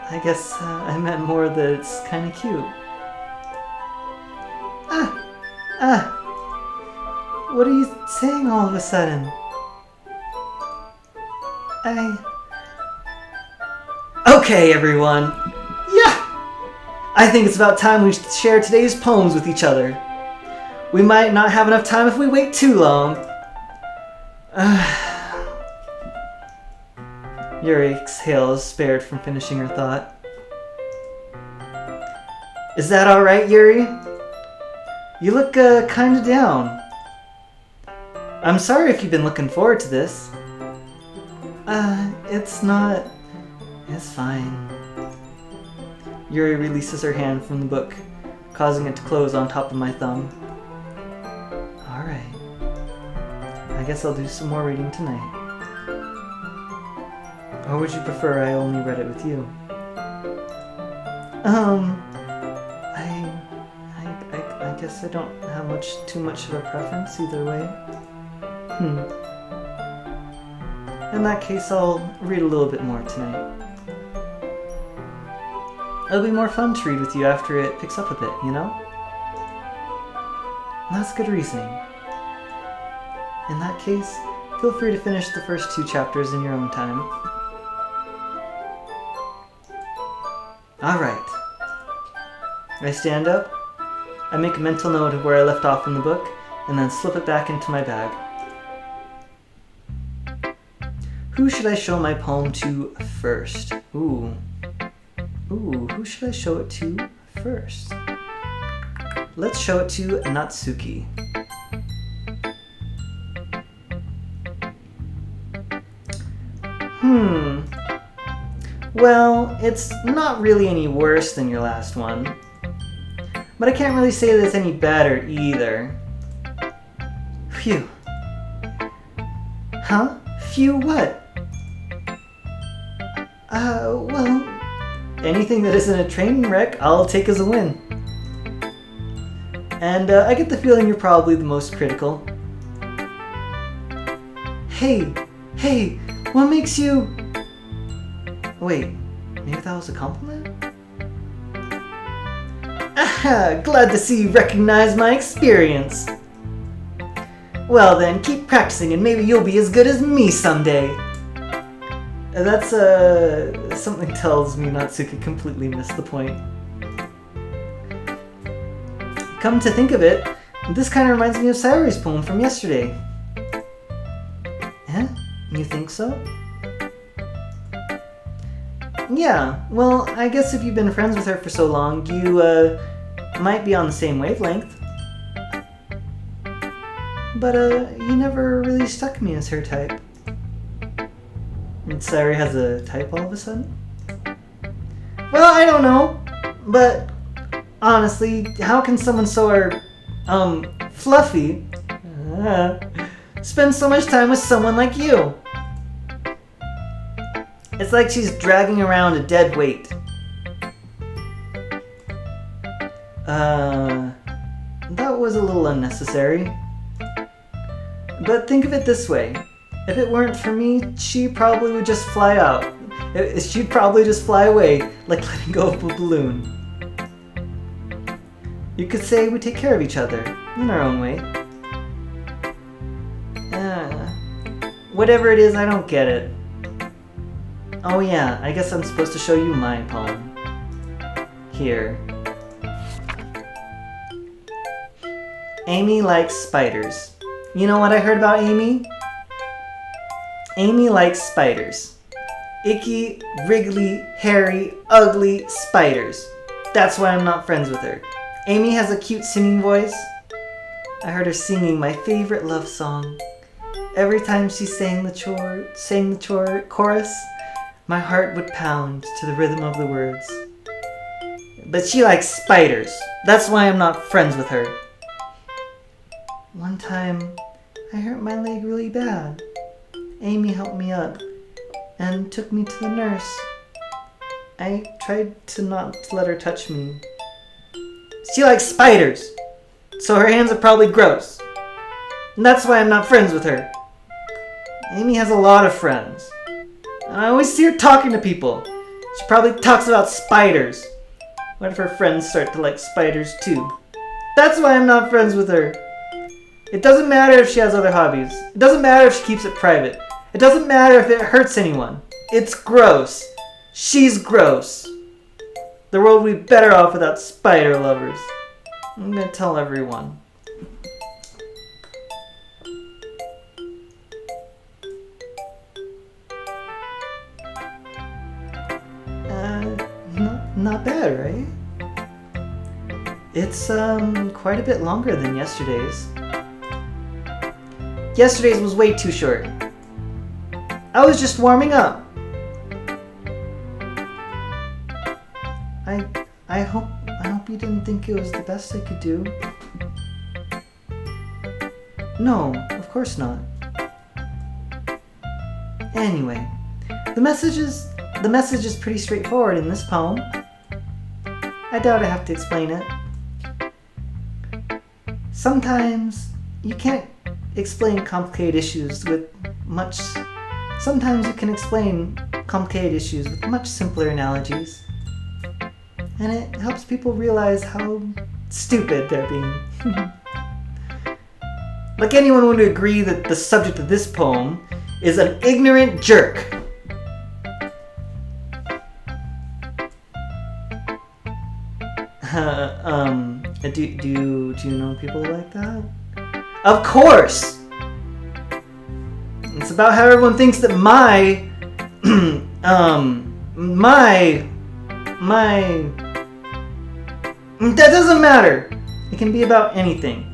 I guess I meant more that it's kind of cute. What are you saying all of a sudden? Okay, everyone. Yeah! I think it's about time we share today's poems with each other. We might not have enough time if we wait too long. Yuri exhales, spared from finishing her thought. Is that alright, Yuri? You look kinda down. I'm sorry if you've been looking forward to this. It's not... It's fine. Yuri releases her hand from the book, causing it to close on top of my thumb. Alright. I guess I'll do some more reading tonight. Or would you prefer I only read it with you? I guess I don't have too much of a preference either way. In that case, I'll read a little bit more tonight. It'll be more fun to read with you after it picks up a bit, you know? That's good reasoning. In that case, feel free to finish the first 2 chapters in your own time. Alright. I stand up, I make a mental note of where I left off in the book, and then slip it back into my bag. Who should I show my poem to first? Ooh, who should I show it to first? Let's show it to Natsuki. Well, it's not really any worse than your last one. But I can't really say that it's any better either. Phew. Huh? Phew what? Well, anything that isn't a train wreck, I'll take as a win. And I get the feeling you're probably the most critical. Hey, what makes you... Wait, maybe that was a compliment? Aha, glad to see you recognize my experience. Well then, keep practicing and maybe you'll be as good as me someday. That's, something tells me Natsuki completely missed the point. Come to think of it, this kind of reminds me of Sayori's poem from yesterday. Eh? You think so? Yeah, well, I guess if you've been friends with her for so long, you, might be on the same wavelength. But, you never really struck me as her type. And Sayori has a type all of a sudden? Well, I don't know, but honestly, how can someone so, fluffy, spend so much time with someone like you? It's like she's dragging around a dead weight. That was a little unnecessary. But think of it this way. If it weren't for me, she probably would just fly out. She'd probably just fly away, like letting go of a balloon. You could say we take care of each other, in our own way. Whatever it is, I don't get it. Oh yeah, I guess I'm supposed to show you my poem. Here. Amy likes spiders. You know what I heard about Amy? Amy likes spiders. Icky, wriggly, hairy, ugly spiders. That's why I'm not friends with her. Amy has a cute singing voice. I heard her singing my favorite love song. Every time she sang the chorus, my heart would pound to the rhythm of the words. But she likes spiders. That's why I'm not friends with her. One time, I hurt my leg really bad. Amy helped me up and took me to the nurse. I tried to not let her touch me. She likes spiders, so her hands are probably gross. And that's why I'm not friends with her. Amy has a lot of friends. And I always see her talking to people. She probably talks about spiders. What if her friends start to like spiders too? That's why I'm not friends with her. It doesn't matter if she has other hobbies. It doesn't matter if she keeps it private. It doesn't matter if it hurts anyone. It's gross. She's gross. The world would be better off without spider lovers. I'm gonna tell everyone. Not bad, right? It's, quite a bit longer than yesterday's. Yesterday's was way too short. I was just warming up. I hope you didn't think it was the best I could do. No, of course not. Anyway, the message is pretty straightforward in this poem. I doubt I have to explain it. Sometimes you can't explain complicated issues with much... Sometimes you can explain complicated issues with much simpler analogies. And it helps people realize how stupid they're being. Like anyone would agree that the subject of this poem is an ignorant jerk. Do you know people like that? Of course! It's about how everyone thinks that my that doesn't matter. It can be about anything.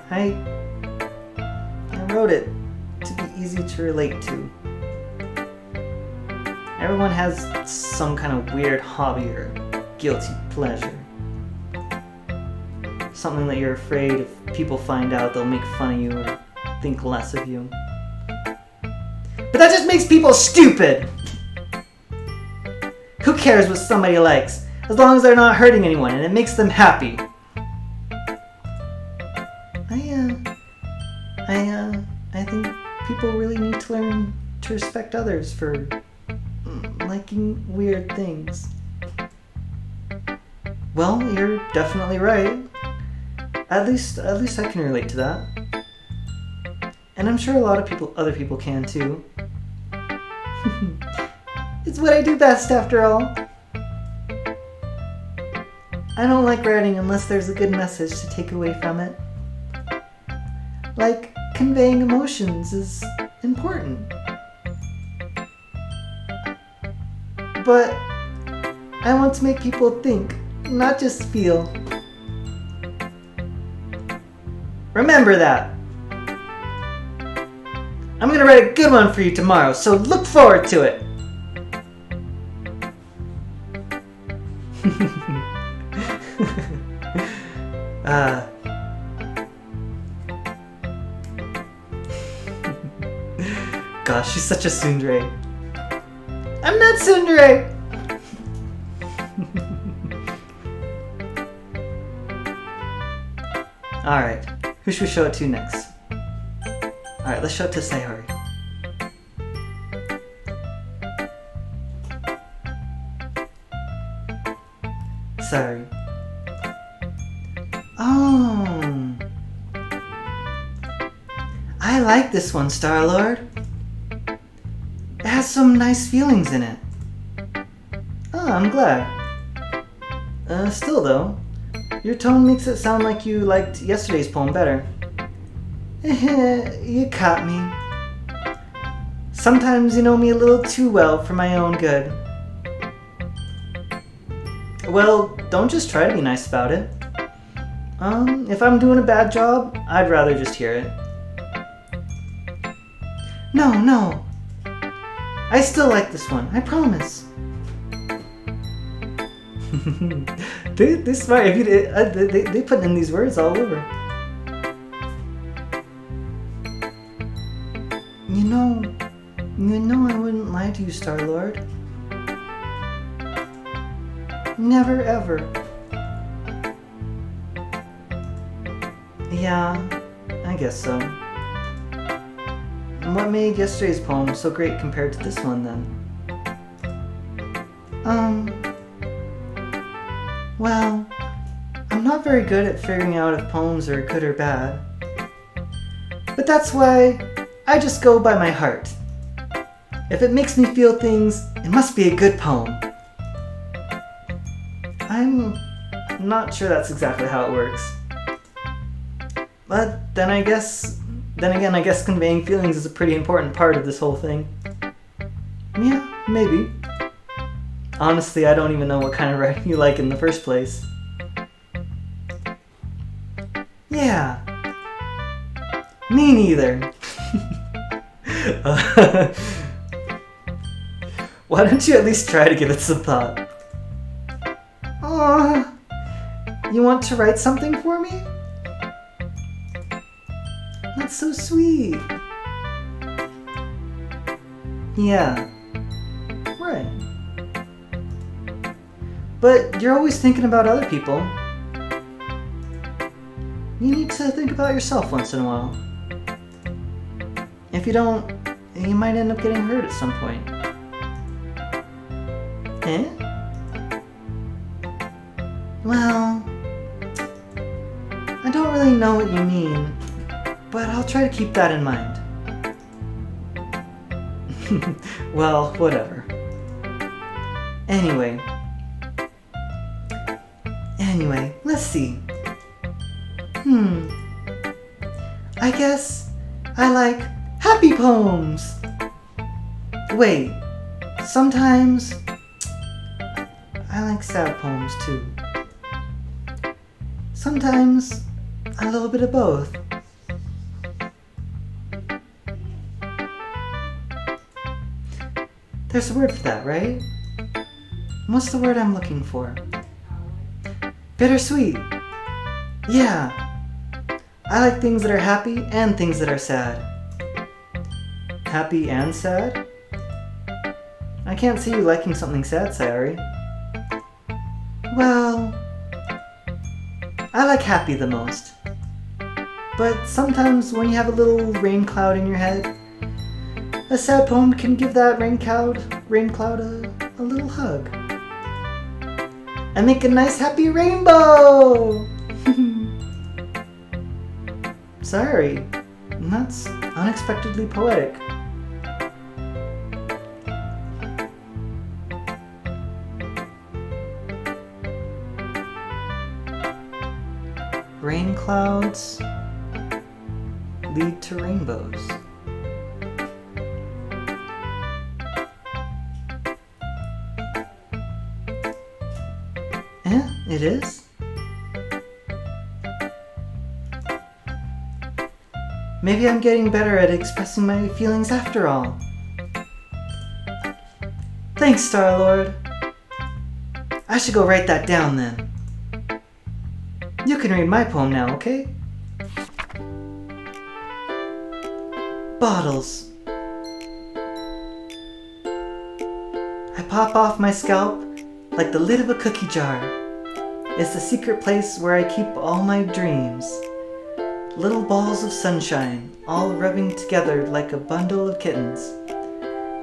I wrote it to be easy to relate to. Everyone has some kind of weird hobby or guilty pleasure. Something that you're afraid if people find out they'll make fun of you or think less of you. But that just makes people stupid! Who cares what somebody likes, as long as they're not hurting anyone and it makes them happy? I think people really need to learn to respect others for liking weird things. Well, you're definitely right. At least I can relate to that. And I'm sure a lot of other people can too. It's what I do best, after all. I don't like writing unless there's a good message to take away from it. Like, conveying emotions is important. But I want to make people think, not just feel. Remember that. I'm gonna write a good one for you tomorrow, so look forward to it. Gosh, she's such a tsundere. I'm not tsundere! Alright, who should we show it to next? Alright, let's show it to Sayori. Sorry. Oh. I like this one, Star-Lord. It has some nice feelings in it. Oh, I'm glad. Still though, your tone makes it sound like you liked yesterday's poem better. You caught me. Sometimes you know me a little too well for my own good. Well, don't just try to be nice about it. If I'm doing a bad job, I'd rather just hear it. No. I still like this one, I promise. They're smart. They put in these words all over. You know I wouldn't lie to you, Star-Lord. Never ever. Yeah, I guess so. And what made yesterday's poem so great compared to this one, then? Well, I'm not very good at figuring out if poems are good or bad. But that's why I just go by my heart. If it makes me feel things, it must be a good poem. I'm not sure that's exactly how it works. But then again, I guess conveying feelings is a pretty important part of this whole thing. Yeah, maybe. Honestly, I don't even know what kind of writing you like in the first place. Yeah. Me neither. Why don't you at least try to give it some thought? Aw, you want to write something for me? That's so sweet. Yeah, right. But you're always thinking about other people. You need to think about yourself once in a while. If you don't, you might end up getting hurt at some point. Eh? Well, I don't really know what you mean, but I'll try to keep that in mind. Well, whatever. Anyway, let's see. I guess I like happy poems. Wait, sometimes I like sad poems too. Sometimes a little bit of both. There's a word for that, right? What's the word I'm looking for? Bittersweet. Yeah. I like things that are happy and things that are sad. Happy and sad? I can't see you liking something sad, Sayori. Well, I like happy the most. But sometimes when you have a little rain cloud in your head, a sad poem can give that rain cloud a little hug. and make a nice happy rainbow. Sorry, that's unexpectedly poetic. Rain clouds lead to rainbows. Yeah, it is. Maybe I'm getting better at expressing my feelings after all. Thanks, Star-Lord. I should go write that down then. You can read my poem now, okay? Bottles. I pop off my scalp like the lid of a cookie jar. It's the secret place where I keep all my dreams. Little balls of sunshine, all rubbing together like a bundle of kittens.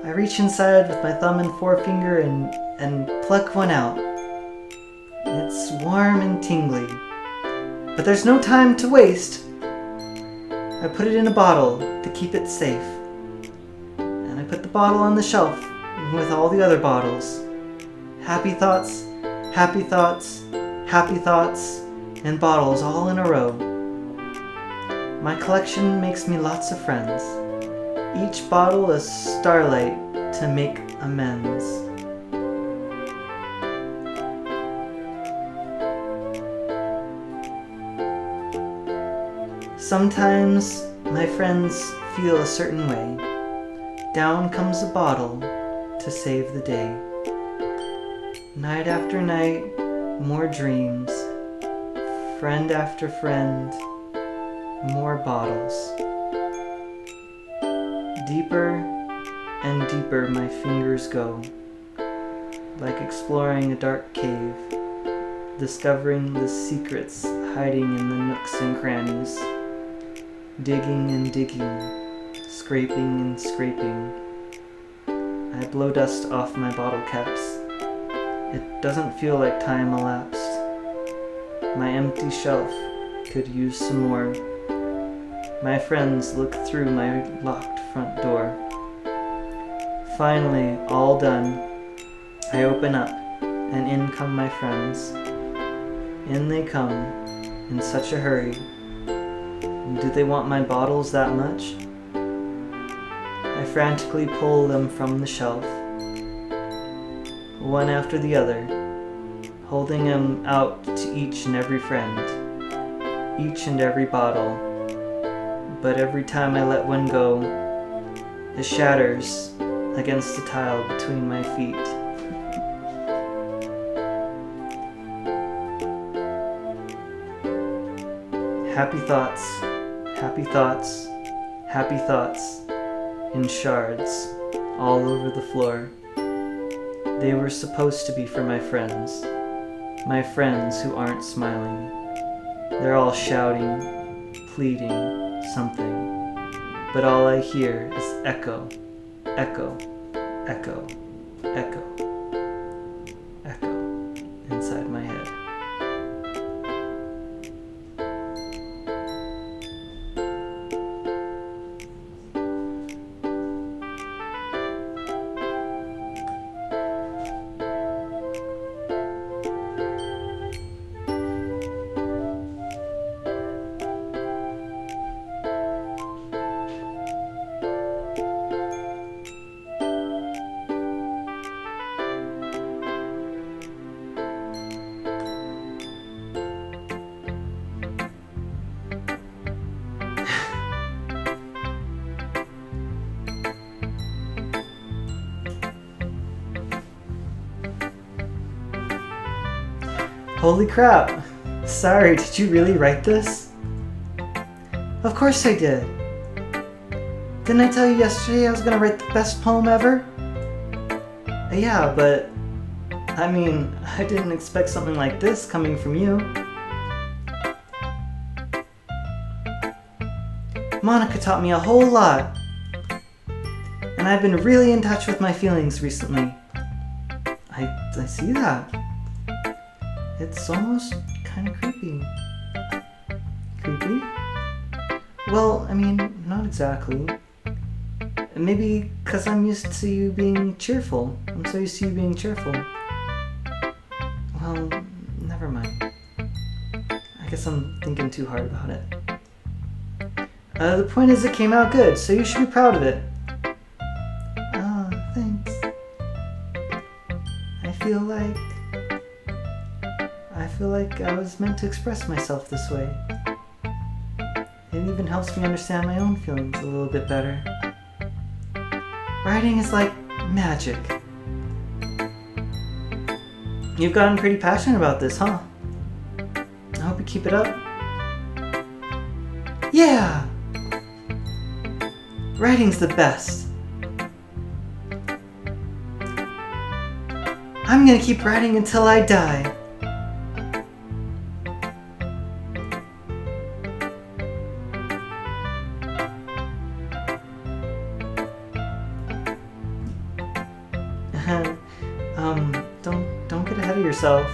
I reach inside with my thumb and forefinger and pluck one out. It's warm and tingly. But there's no time to waste. I put it in a bottle to keep it safe. And I put the bottle on the shelf with all the other bottles. Happy thoughts, happy thoughts, happy thoughts, and bottles all in a row. My collection makes me lots of friends. Each bottle a starlight to make amends. Sometimes my friends feel a certain way. Down comes a bottle to save the day. Night after night, more dreams. Friend after friend, more bottles. Deeper and deeper my fingers go, like exploring a dark cave, discovering the secrets hiding in the nooks and crannies. Digging and digging, scraping and scraping. I blow dust off my bottle caps. It doesn't feel like time elapsed. My empty shelf could use some more. My friends look through my locked front door. Finally, all done, I open up, and in come my friends. In they come, in such a hurry. Do they want my bottles that much? I frantically pull them from the shelf, one after the other, holding them out to each and every friend, each and every bottle. But every time I let one go, it shatters against the tile between my feet. Happy thoughts, happy thoughts, happy thoughts, in shards all over the floor. They were supposed to be for my friends who aren't smiling. They're all shouting, pleading, something. But all I hear is echo, echo, echo, echo, echo inside my head. Holy crap! Sorry, did you really write this? Of course I did. Didn't I tell you yesterday I was gonna write the best poem ever? Yeah, but I mean, I didn't expect something like this coming from you. Monica taught me a whole lot, and I've been really in touch with my feelings recently. I see that. It's almost kind of creepy. Creepy? Well, I mean, not exactly. Maybe because I'm used to you being cheerful. I'm so used to you being cheerful. Well, never mind. I guess I'm thinking too hard about it. The point is it came out good, so you should be proud of it. Oh, thanks. I feel like I was meant to express myself this way. It even helps me understand my own feelings a little bit better. Writing is like magic. You've gotten pretty passionate about this, huh? I hope you keep it up. Yeah! Writing's the best. I'm gonna keep writing until I die. Don't get ahead of yourself.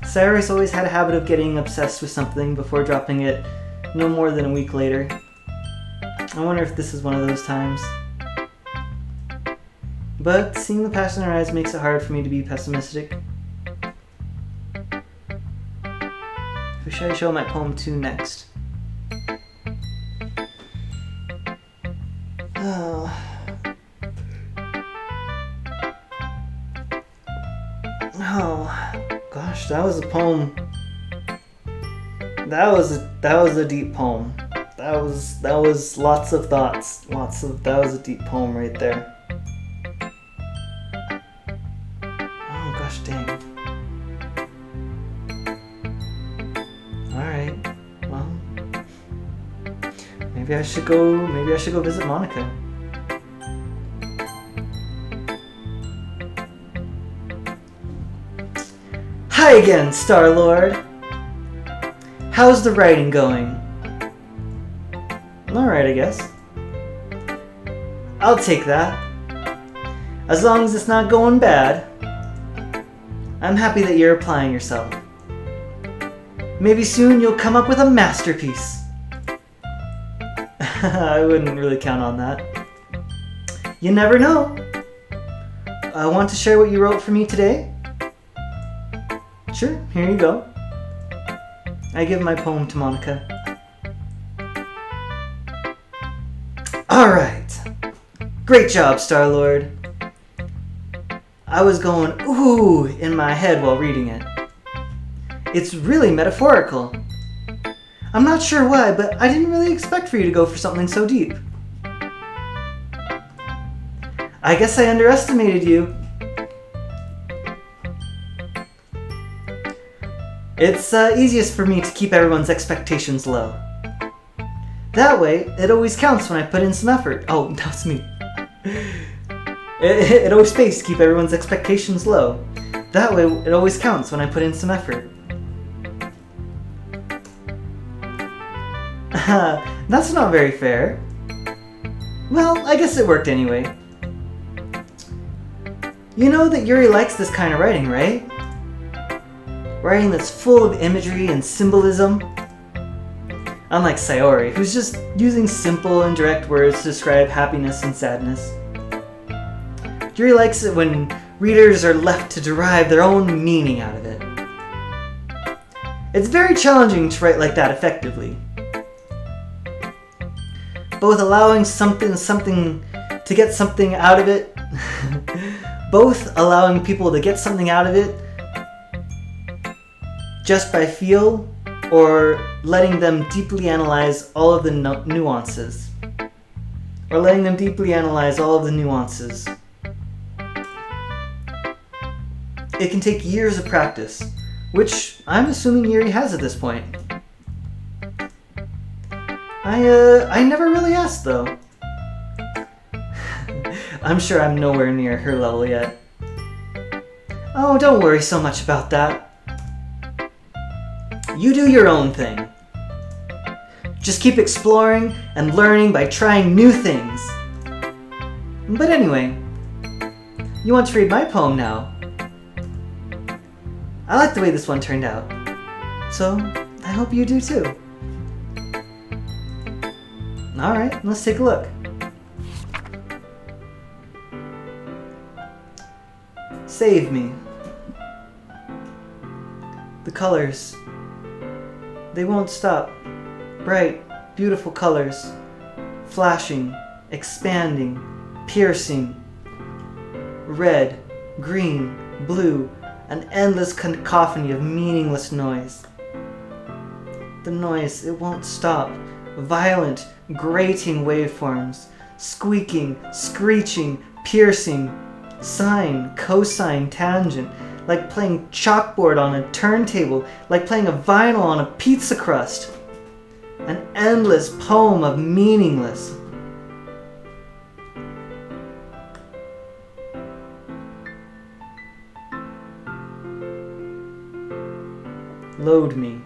Sayori's always had a habit of getting obsessed with something before dropping it no more than a week later. I wonder if this is one of those times. But seeing the passion in her eyes makes it hard for me to be pessimistic. Who should I show my poem to next? Oh. Oh, gosh, that was a poem. That was a deep poem. That was lots of thoughts. That was a deep poem right there. Oh gosh, dang. All right. Well, maybe I should go visit Monica. Hi again, Star-Lord. How's the writing going? Alright, I guess. I'll take that. As long as it's not going bad. I'm happy that you're applying yourself. Maybe soon you'll come up with a masterpiece. I wouldn't really count on that. You never know. Want to share what you wrote for me today? Sure, here you go. I give my poem to Monica. Alright. Great job, Star-Lord. I was going ooh in my head while reading it. It's really metaphorical. I'm not sure why, but I didn't really expect for you to go for something so deep. I guess I underestimated you. It's easiest for me to keep everyone's expectations low. That way, it always counts when I put in some effort. Oh, that's me. It always pays to keep everyone's expectations low. That way, it always counts when I put in some effort. That's not very fair. Well, I guess it worked anyway. You know that Yuri likes this kind of writing, right? Writing that's full of imagery and symbolism. Unlike Sayori, who's just using simple and direct words to describe happiness and sadness. Yuri likes it when readers are left to derive their own meaning out of it. It's very challenging to write like that effectively. Both allowing something to get something out of it, both allowing people to get something out of it just by feel, or letting them deeply analyze all of the nuances. Or letting them deeply analyze all of the nuances. It can take years of practice, which I'm assuming Yuri has at this point. I never really asked though. I'm sure I'm nowhere near her level yet. Oh, don't worry so much about that. You do your own thing. Just keep exploring and learning by trying new things. But anyway, you want to read my poem now. I like the way this one turned out, so I hope you do too. Alright, let's take a look. Save me. The colors, they won't stop. Bright, beautiful colors, flashing, expanding, piercing. Red, green, blue, an endless cacophony of meaningless noise. The noise, it won't stop. Violent, grating waveforms, squeaking, screeching, piercing, sine, cosine, tangent, like playing chalkboard on a turntable, like playing a vinyl on a pizza crust. An endless poem of meaningless. Load me.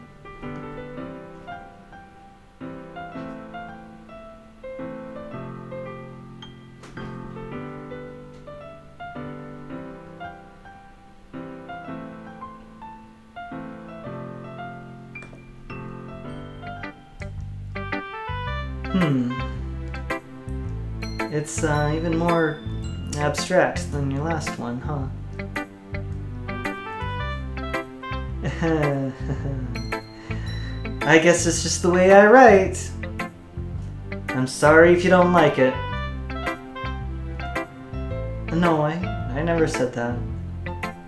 It's even more abstract than your last one, huh? I guess it's just the way I write. I'm sorry if you don't like it. No, I never said that.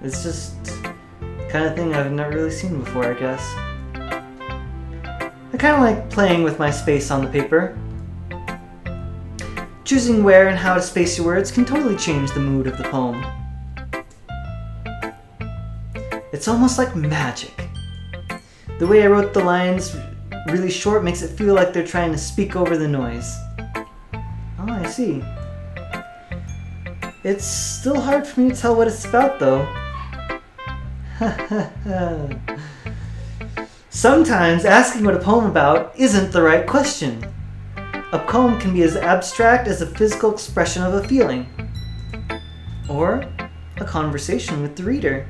It's just the kind of thing I've never really seen before, I guess. I kind of like playing with my space on the paper. Choosing where and how to space your words can totally change the mood of the poem. It's almost like magic. The way I wrote the lines really short makes it feel like they're trying to speak over the noise. Oh, I see. It's still hard for me to tell what it's about, though. Sometimes asking what a poem about isn't the right question. A poem can be as abstract as a physical expression of a feeling, or a conversation with the reader.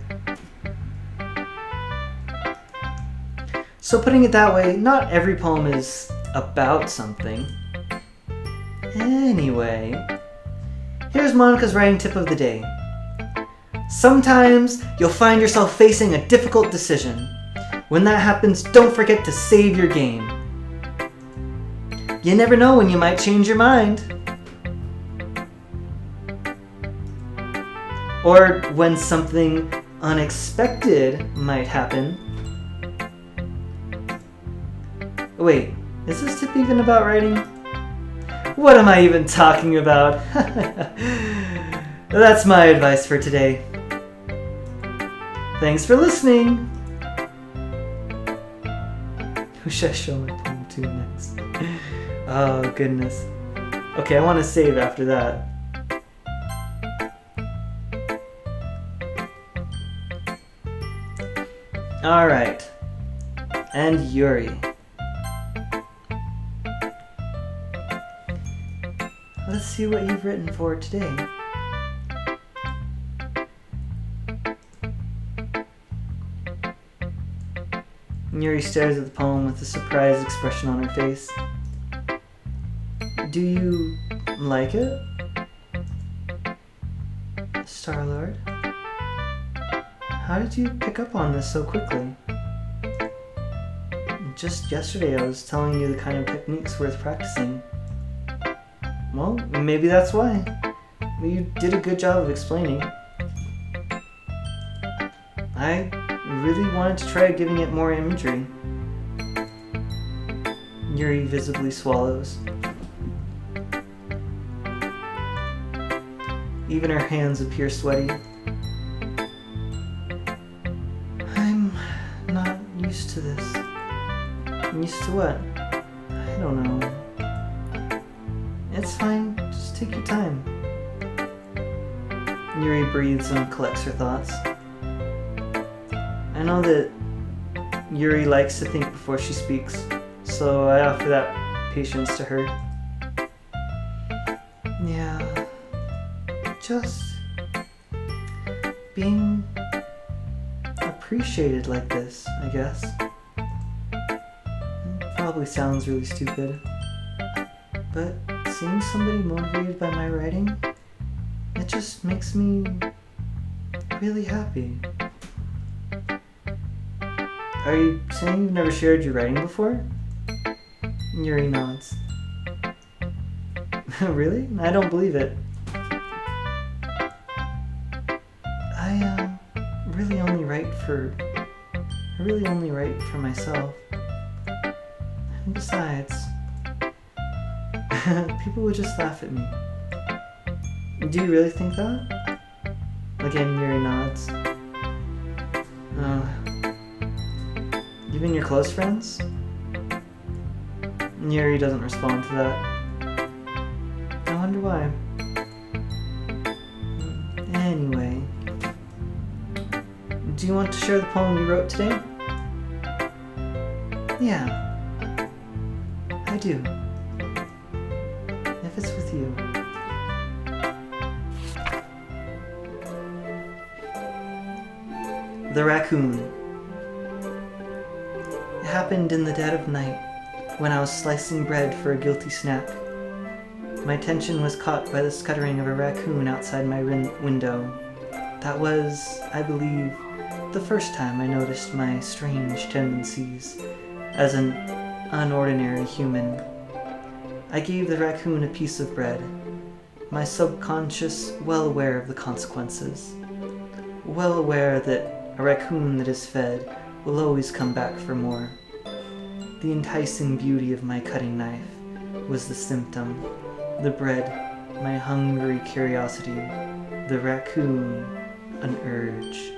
So putting it that way, not every poem is about something. Anyway, here's Monica's writing tip of the day. Sometimes you'll find yourself facing a difficult decision. When that happens, don't forget to save your game. You never know when you might change your mind. Or when something unexpected might happen. Wait, is this tip even about writing? What am I even talking about? That's my advice for today. Thanks for listening. Who should I show my poem to next? Oh, goodness. Okay, I want to save after that. Alright. And Yuri. Let's see what you've written for today. Yuri stares at the poem with a surprised expression on her face. Do you like it, Star-Lord? How did you pick up on this so quickly? Just yesterday I was telling you the kind of techniques worth practicing. Well, maybe that's why. You did a good job of explaining. I really wanted to try giving it more imagery. Yuri visibly swallows. Even her hands appear sweaty. I'm not used to this. Used to what? I don't know. It's fine, just take your time. Yuri breathes and collects her thoughts. I know that Yuri likes to think before she speaks, so so I offer that patience to her. Yeah, just being appreciated like this, I guess. It probably sounds really stupid, but seeing somebody motivated by my writing, it just makes me really happy. Are you saying you've never shared your writing before? Yuri nods. Really? I don't believe it. I really only write for myself. And besides, people would just laugh at me. Do you really think that? Again, Yuri nods. Even your close friends? Yuri doesn't respond to that. I wonder why. Anyway, do you want to share the poem you wrote today? Yeah, I do. If it's with you. The Raccoon. It happened in the dead of night, when I was slicing bread for a guilty snack. My attention was caught by the scuttering of a raccoon outside my window. That was, I believe, the first time I noticed my strange tendencies as an unordinary human. I gave the raccoon a piece of bread, my subconscious well aware of the consequences, well aware that a raccoon that is fed will always come back for more. The enticing beauty of my cutting knife was the symptom, the bread, my hungry curiosity, the raccoon, an urge.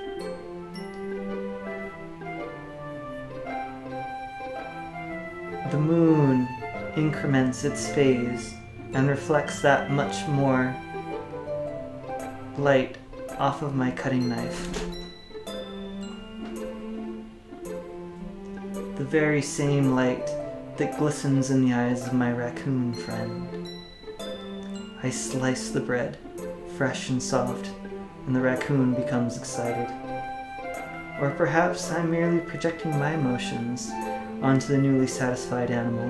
The moon increments its phase and reflects that much more light off of my cutting knife. The very same light that glistens in the eyes of my raccoon friend. I slice the bread, fresh and soft, and the raccoon becomes excited. Or perhaps I'm merely projecting my emotions onto the newly satisfied animal.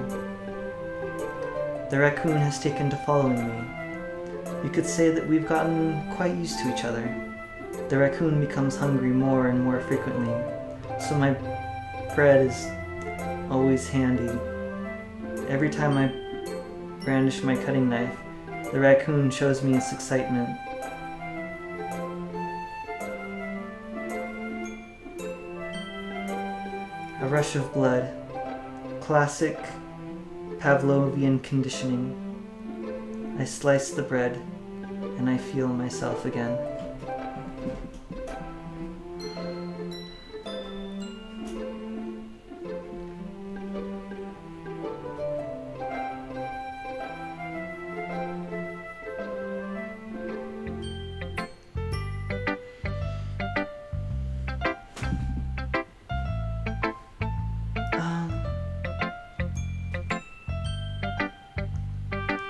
The raccoon has taken to following me. You could say that we've gotten quite used to each other. The raccoon becomes hungry more and more frequently, so my bread is always handy. Every time I brandish my cutting knife, the raccoon shows me its excitement. A rush of blood. Classic Pavlovian conditioning. I slice the bread, and I feel myself again.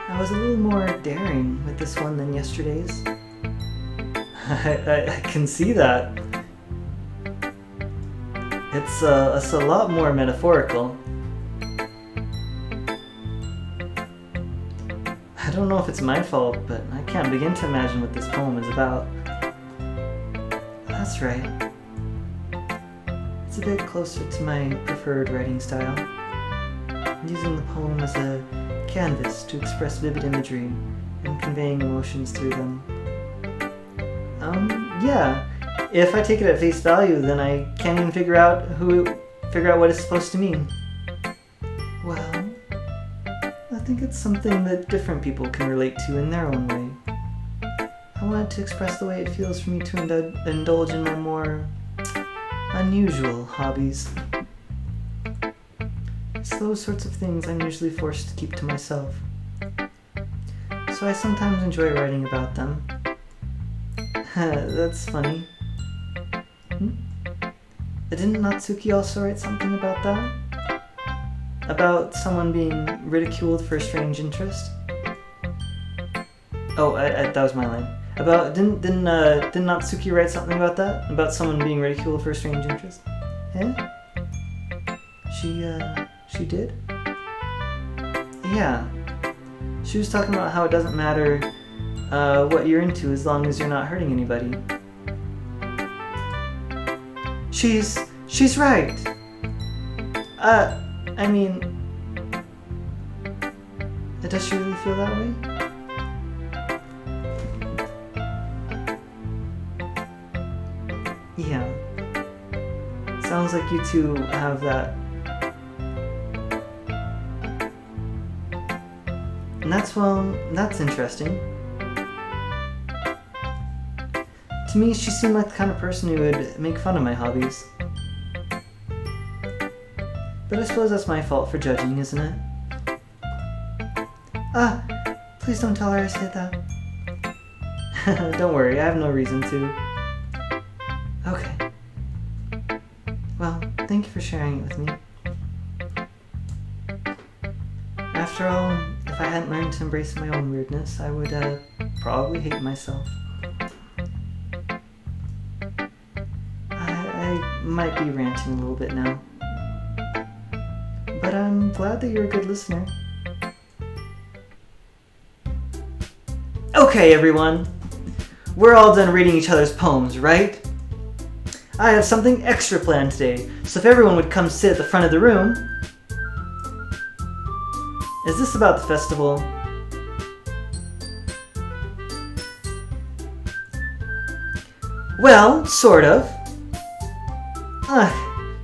I was a little more daring with this one than yesterday's. I can see that. It's a lot more metaphorical. I don't know if it's my fault, but I can't begin to imagine what this poem is about. That's right. It's a bit closer to my preferred writing style. Using the poem as a canvas to express vivid imagery and conveying emotions through them. Yeah. If I take it at face value, then I can't even figure out what it's supposed to mean. Well, I think it's something that different people can relate to in their own way. I wanted to express the way it feels for me to indulge in my more unusual hobbies. It's those sorts of things I'm usually forced to keep to myself. So I sometimes enjoy writing about them. That's funny. Didn't Natsuki also write something about that? about someone being ridiculed for a strange interest? Oh, that was my line. About didn't Natsuki write something about that? About someone being ridiculed for a strange interest? Eh? She did? Yeah. She was talking about how it doesn't matter what you're into as long as you're not hurting anybody. She's right. I mean, does she really feel that way? Yeah. Sounds like you two have that. And that's interesting. To me, she seemed like the kind of person who would make fun of my hobbies. But I suppose that's my fault for judging, isn't it? Please don't tell her I said that. Don't worry, I have no reason to. Okay. Well, thank you for sharing it with me. After all, if I hadn't learned to embrace my own weirdness, I would probably hate myself. I might be ranting a little bit now. But I'm glad that you're a good listener. Okay, everyone. We're all done reading each other's poems, right? I have something extra planned today, so if everyone would come sit at the front of the room. Is this about the festival? Well, sort of.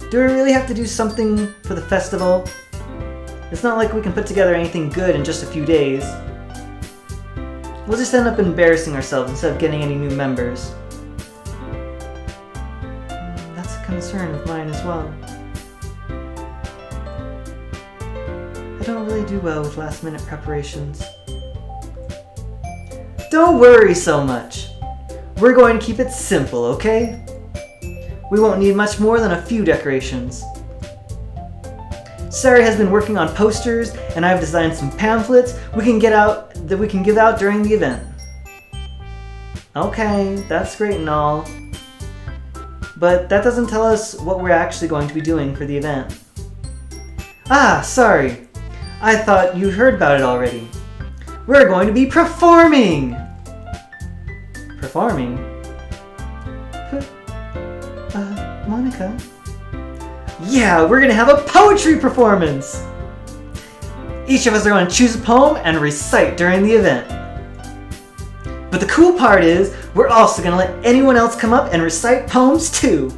Do we really have to do something for the festival? It's not like we can put together anything good in just a few days. We'll just end up embarrassing ourselves instead of getting any new members. That's a concern of mine as well. I don't really do well with last-minute preparations. Don't worry so much. We're going to keep it simple, okay? We won't need much more than a few decorations. Sari has been working on posters, and I've designed some pamphlets we can give out during the event. Okay, that's great and all. But that doesn't tell us what we're actually going to be doing for the event. Sorry. I thought you heard about it already. We're going to be performing! Performing? Monica? Yeah, we're gonna have a poetry performance! Each of us are going to choose a poem and recite during the event. But the cool part is, we're also gonna let anyone else come up and recite poems too.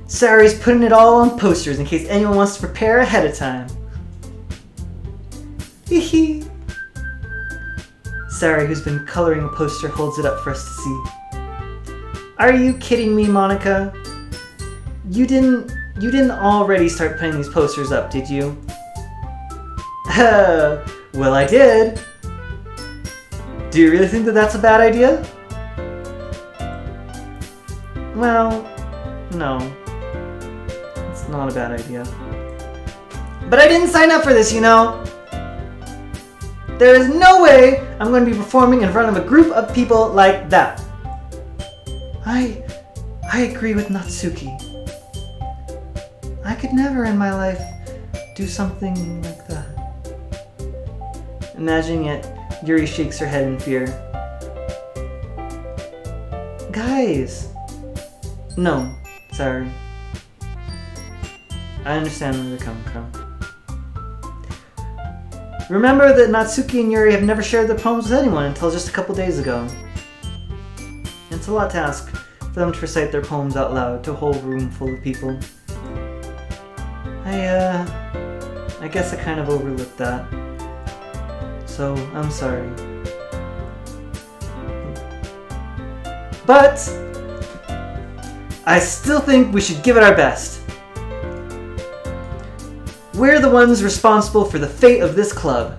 Sari's putting it all on posters in case anyone wants to prepare ahead of time. Hehe. Sari, who's been coloring a poster, holds it up for us to see. Are you kidding me, Monica? You didn't already start putting these posters up, did you? Well, I did. Do you really think that that's a bad idea? Well, no. It's not a bad idea. But I didn't sign up for this, you know? There is no way I'm going to be performing in front of a group of people like that. I agree with Natsuki. I could never in my life do something like that. Imagining it, Yuri shakes her head in fear. Guys! No, sorry. I understand where they're coming from. Remember that Natsuki and Yuri have never shared their poems with anyone until just a couple days ago. It's a lot to ask for them to recite their poems out loud to a whole room full of people. I guess I kind of overlooked that. So, I'm sorry. But I still think we should give it our best. We're the ones responsible for the fate of this club.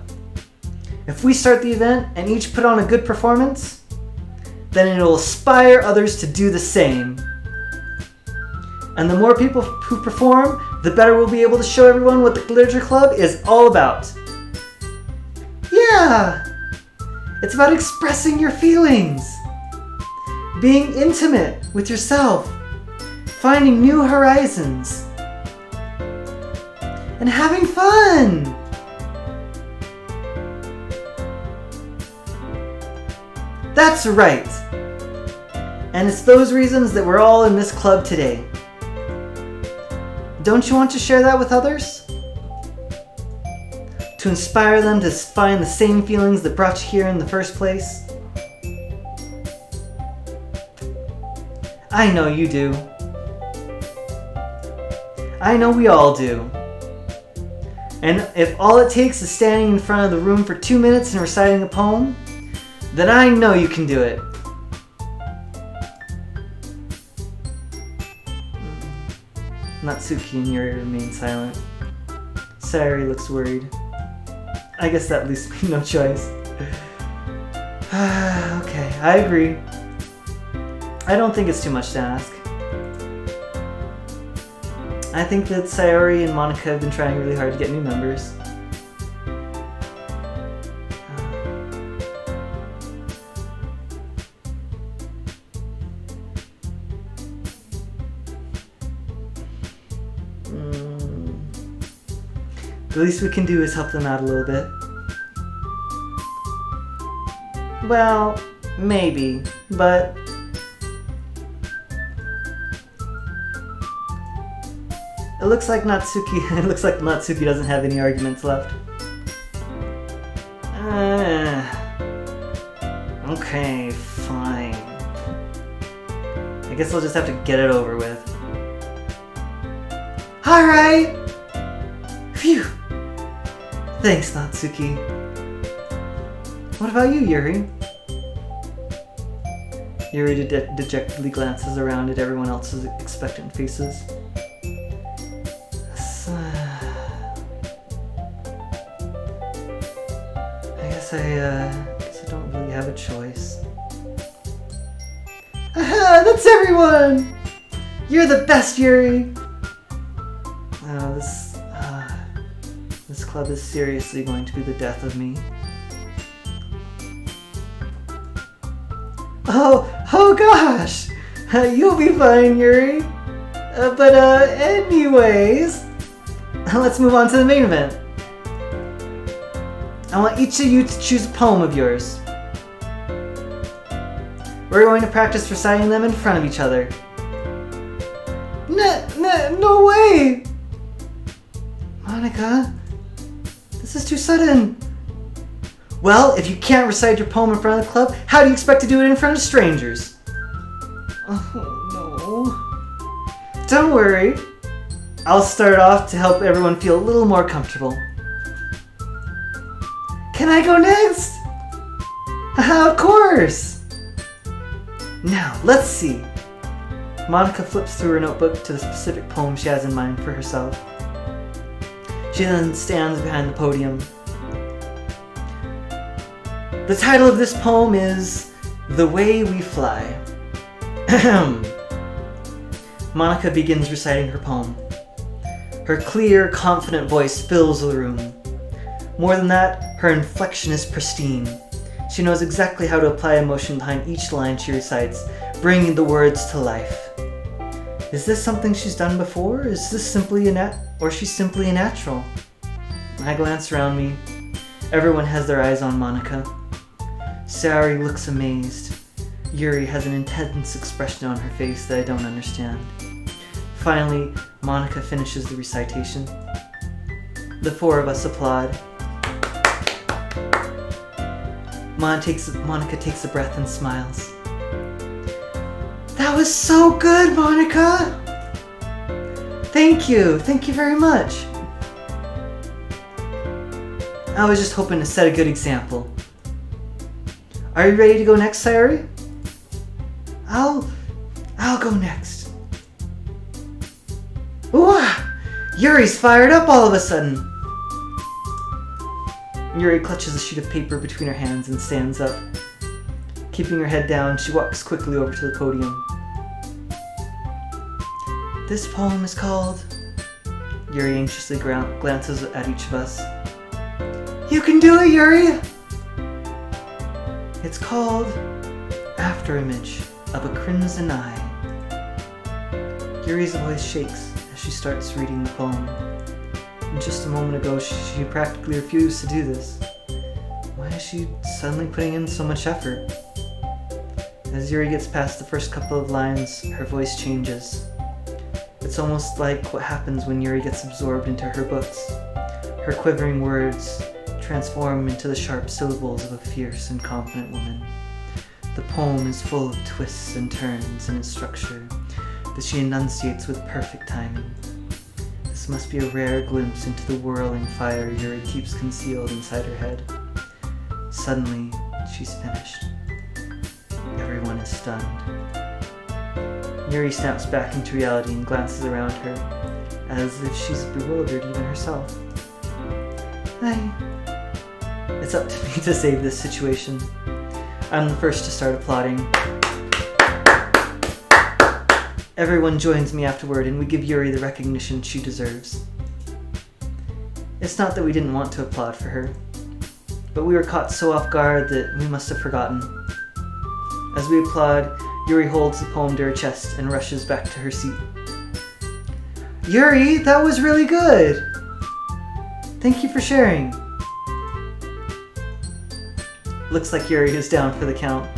If we start the event and each put on a good performance, then it will inspire others to do the same. And the more people who perform, the better we'll be able to show everyone what the Literature Club is all about. Yeah! It's about expressing your feelings, being intimate with yourself, finding new horizons, and having fun! That's right! And it's those reasons that we're all in this club today. Don't you want to share that with others? To inspire them to find the same feelings that brought you here in the first place? I know you do. I know we all do. And if all it takes is standing in front of the room for 2 minutes and reciting a poem, then I know you can do it. Natsuki and Yuri remain silent. Sayori looks worried. I guess that leaves me no choice. Okay, I agree. I don't think it's too much to ask. I think that Sayori and Monika have been trying really hard to get new members. The least we can do is help them out a little bit. Well, maybe, but it looks like Natsuki doesn't have any arguments left. Okay, fine. I guess I'll just have to get it over with. Alright! Phew! Thanks, Natsuki. What about you, Yuri? Yuri dejectedly glances around at everyone else's expectant faces. I guess I don't really have a choice. Aha! That's everyone! You're the best, Yuri! This club is seriously going to be the death of me. Oh gosh! You'll be fine, Yuri. Anyways, let's move on to the main event. I want each of you to choose a poem of yours. We're going to practice reciting them in front of each other. No way! Monika, this is too sudden. Well, if you can't recite your poem in front of the club, how do you expect to do it in front of strangers? Oh no. Don't worry. I'll start off to help everyone feel a little more comfortable. Can I go next? Of course! Now, let's see. Monika flips through her notebook to the specific poem she has in mind for herself. She then stands behind the podium. The title of this poem is The Way We Fly. Monika begins reciting her poem. Her clear, confident voice fills the room. More than that, her inflection is pristine. She knows exactly how to apply emotion behind each line she recites, bringing the words to life. Is this something she's done before? Is she's simply a natural? I glance around me. Everyone has their eyes on Monika. Sayori looks amazed. Yuri has an intense expression on her face that I don't understand. Finally, Monika finishes the recitation. The four of us applaud. Monika takes a breath and smiles. That was so good, Monika! Thank you very much. I was just hoping to set a good example. Are you ready to go next, Sayori? I'll go next. Ooh, Yuri's fired up all of a sudden. Yuri clutches a sheet of paper between her hands and stands up. Keeping her head down, she walks quickly over to the podium. This poem is called... Yuri anxiously glances at each of us. You can do it, Yuri! It's called Afterimage of a Crimson Eye. Yuri's voice shakes as she starts reading the poem. And just a moment ago, she practically refused to do this. Why is she suddenly putting in so much effort? As Yuri gets past the first couple of lines, her voice changes. It's almost like what happens when Yuri gets absorbed into her books. Her quivering words transform into the sharp syllables of a fierce and confident woman. The poem is full of twists and turns in its structure that she enunciates with perfect timing. This must be a rare glimpse into the whirling fire Yuri keeps concealed inside her head. Suddenly, she's finished. Everyone is stunned. Yuri snaps back into reality and glances around her, as if she's bewildered even herself. It's up to me to save this situation. I'm the first to start applauding. Everyone joins me afterward and we give Yuri the recognition she deserves. It's not that we didn't want to applaud for her, but we were caught so off guard that we must have forgotten. As we applaud, Yuri holds the poem to her chest and rushes back to her seat. Yuri, that was really good! Thank you for sharing. Looks like Yuri is down for the count.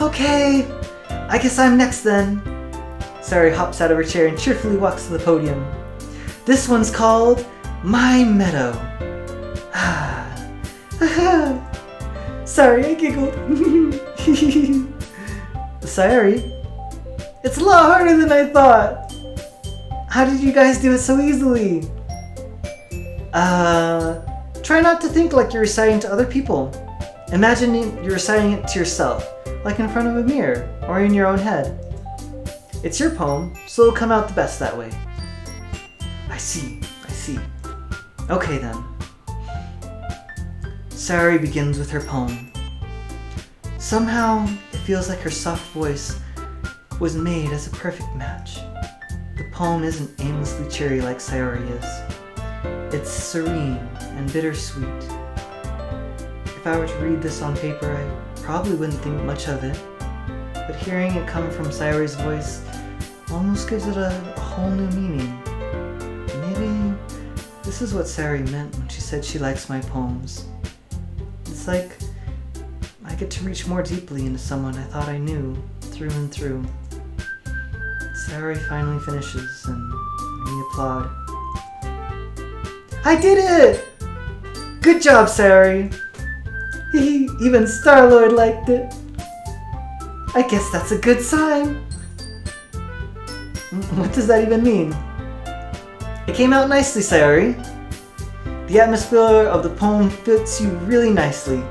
Okay, I guess I'm next then. Sayori hops out of her chair and cheerfully walks to the podium. This one's called My Meadow. Sorry, I giggled. Sayori, it's a lot harder than I thought. How did you guys do it so easily? Try not to think like you're reciting to other people. Imagine you're reciting it to yourself, like in front of a mirror, or in your own head. It's your poem, so it'll come out the best that way. I see. Okay then. Sayori begins with her poem. Somehow, it feels like her soft voice was made as a perfect match. The poem isn't aimlessly cheery like Sayori is. It's serene and bittersweet. If I were to read this on paper, I probably wouldn't think much of it. But hearing it come from Sayori's voice almost gives it a whole new meaning. Maybe this is what Sayori meant when she said she likes my poems. It's like I get to reach more deeply into someone I thought I knew, through and through. Sayori finally finishes, and we applaud. I did it! Good job, Sayori! Even Star-Lord liked it. I guess that's a good sign. What does that even mean? It came out nicely, Sayori. The atmosphere of the poem fits you really nicely.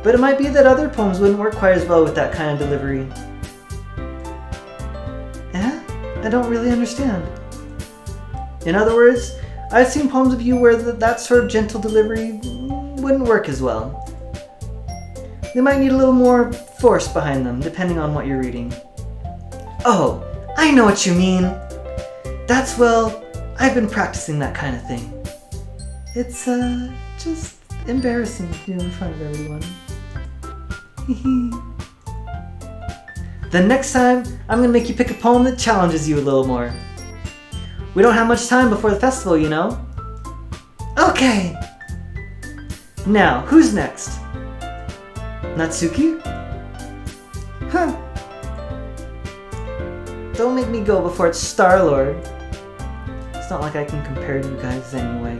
But it might be that other poems wouldn't work quite as well with that kind of delivery. I don't really understand. In other words, I've seen poems of you where that sort of gentle delivery wouldn't work as well. They might need a little more force behind them, depending on what you're reading. Oh, I know what you mean. That's, well, I've been practicing that kind of thing. It's, just embarrassing to do in front of everyone. Then next time, I'm gonna make you pick a poem that challenges you a little more. We don't have much time before the festival, you know? Okay! Now, who's next? Natsuki? Huh. Don't make me go before it's Star-Lord. It's not like I can compare to you guys anyway.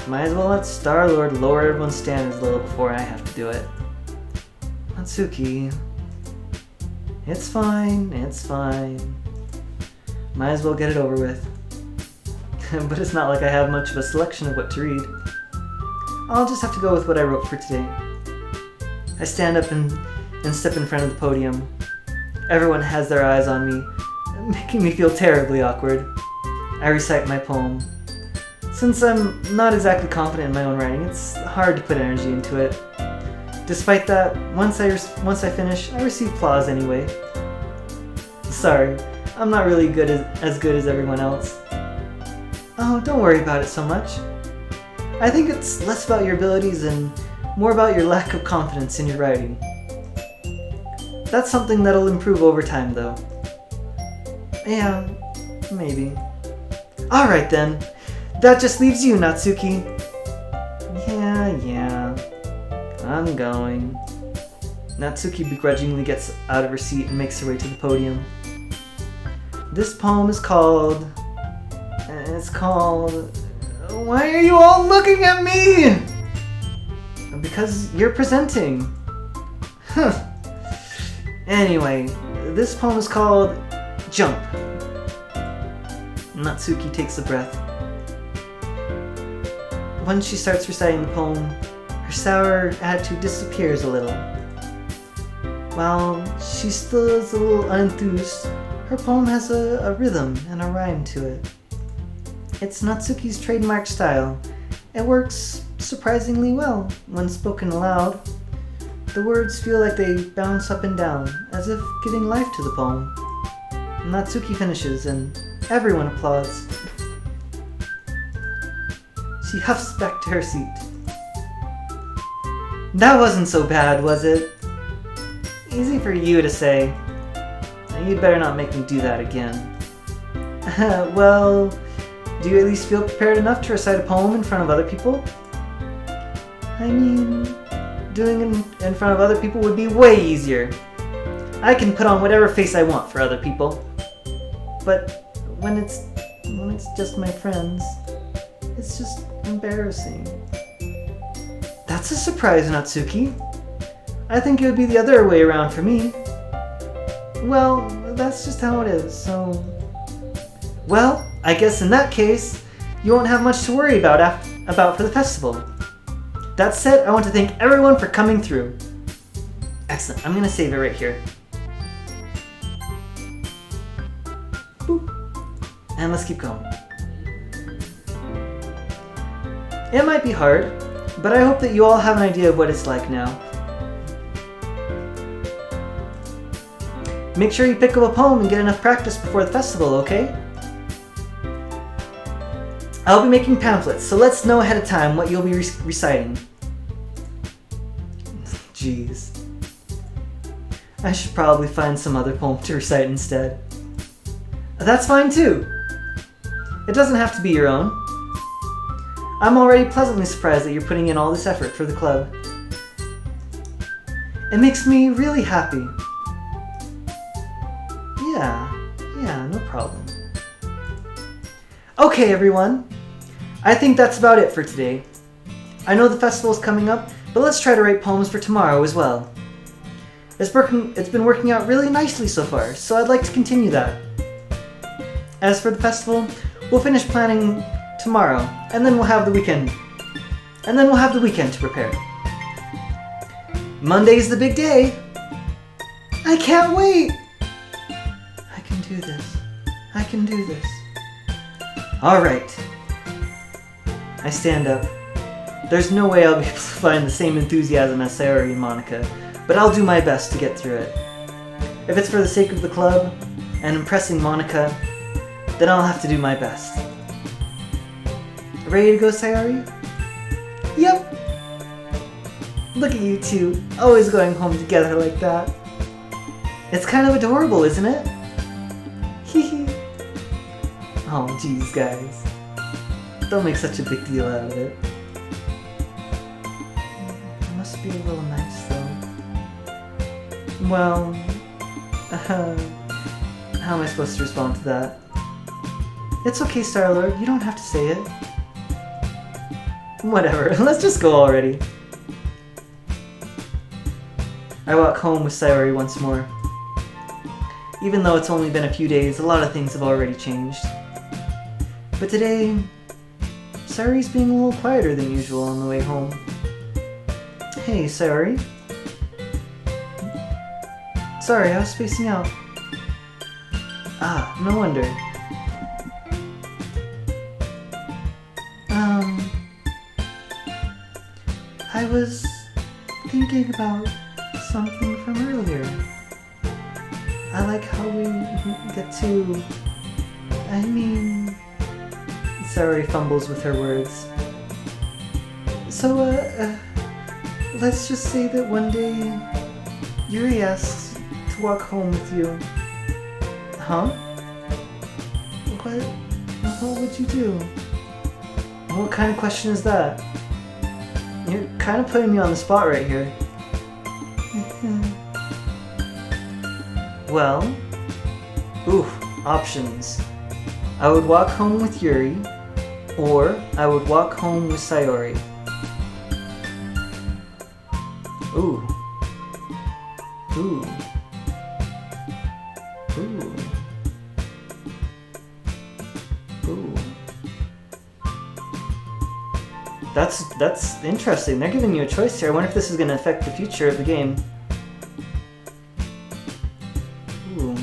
Might as well let Star-Lord lower everyone's standards a little before I have to do it. Natsuki. It's fine. Might as well get it over with. But it's not like I have much of a selection of what to read. I'll just have to go with what I wrote for today. I stand up and step in front of the podium. Everyone has their eyes on me, making me feel terribly awkward. I recite my poem. Since I'm not exactly confident in my own writing, it's hard to put energy into it. Despite that, once I finish, I receive applause anyway. Sorry, I'm not really as good as everyone else. Oh, don't worry about it so much. I think it's less about your abilities and more about your lack of confidence in your writing. That's something that'll improve over time, though. Yeah, maybe. Alright then. That just leaves you, Natsuki. Yeah. I'm going. Natsuki begrudgingly gets out of her seat and makes her way to the podium. This poem is called... It's called... Why are you all looking at me? Because you're presenting. Anyway, this poem is called Jump. Natsuki takes a breath. When she starts reciting the poem, her sour attitude disappears a little. While she still is a little unenthused, her poem has a rhythm and a rhyme to it. It's Natsuki's trademark style. It works surprisingly well when spoken aloud. The words feel like they bounce up and down, as if giving life to the poem. Natsuki finishes, and everyone applauds. She huffs back to her seat. That wasn't so bad, was it? Easy for you to say. You'd better not make me do that again. Well, do you at least feel prepared enough to recite a poem in front of other people? I mean, doing it in front of other people would be way easier. I can put on whatever face I want for other people. But when it's just my friends, it's just embarrassing. That's a surprise, Natsuki. I think it would be the other way around for me. Well, that's just how it is, so... Well, I guess in that case, you won't have much to worry about for the festival. That said, I want to thank everyone for coming through. Excellent, I'm gonna save it right here. Boop. And let's keep going. It might be hard, but I hope that you all have an idea of what it's like now. Make sure you pick up a poem and get enough practice before the festival, okay? I'll be making pamphlets, so let's know ahead of time what you'll be reciting. Jeez. I should probably find some other poem to recite instead. That's fine too. It doesn't have to be your own. I'm already pleasantly surprised that you're putting in all this effort for the club. It makes me really happy. Yeah, no problem. Okay, everyone. I think that's about it for today. I know the festival's coming up, but let's try to write poems for tomorrow as well. It's been working out really nicely so far, so I'd like to continue that. As for the festival, we'll finish planning tomorrow, and then we'll have the weekend. To prepare. Monday's the big day. I can't wait. I can do this. All right. I stand up. There's no way I'll be able to find the same enthusiasm as Sayori and Monica, but I'll do my best to get through it. If it's for the sake of the club and impressing Monica, then I'll have to do my best. Ready to go, Sayori? Yep. Look at you two, always going home together like that. It's kind of adorable, isn't it? Hehe. Oh, geez, guys. Don't make such a big deal out of it. It must be a little nice, though. Well, how am I supposed to respond to that? It's okay, Star-Lord. You don't have to say it. Whatever. Let's just go already. I walk home with Sayori once more. Even though it's only been a few days, a lot of things have already changed. But today, Sayori's being a little quieter than usual on the way home. Hey, Sayori. Sorry, I was spacing out. Ah, no wonder. I was thinking about something from earlier. I like how we get to... I mean... Sayori fumbles with her words. So, let's just say that one day Yuri asks to walk home with you. Huh? What would you do? What kind of question is that? You're kind of putting me on the spot right here. Well, options. I would walk home with Yuri, or I would walk home with Sayori. Ooh. That's interesting. They're giving you a choice here. I wonder if this is going to affect the future of the game. Ooh.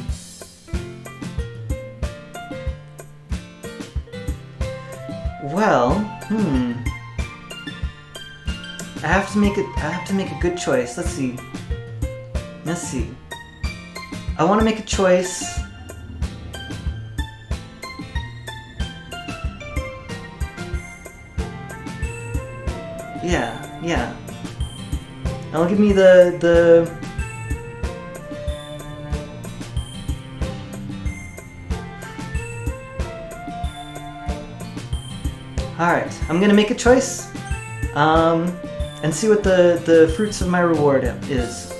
Well, I have to make a good choice. Let's see. I want to make a choice. Yeah. That'll give me the... Alright, I'm gonna make a choice, and see what the fruits of my reward is.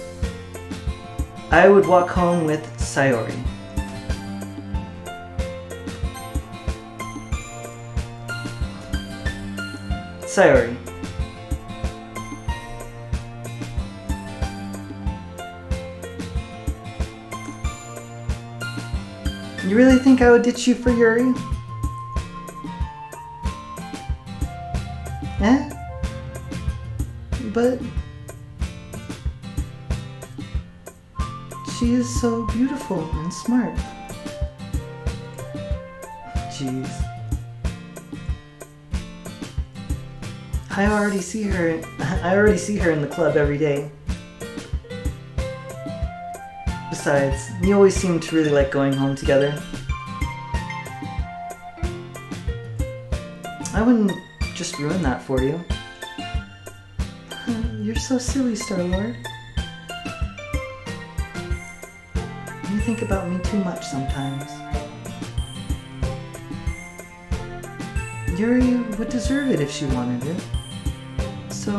I would walk home with Sayori. Sayori. You really think I would ditch you for Yuri? But she is so beautiful and smart. Jeez. I already see her in the club every day. Besides, you always seem to really like going home together. I wouldn't just ruin that for you. You're so silly, Star-Lord. You think about me too much sometimes. Yuri would deserve it if she wanted it. So...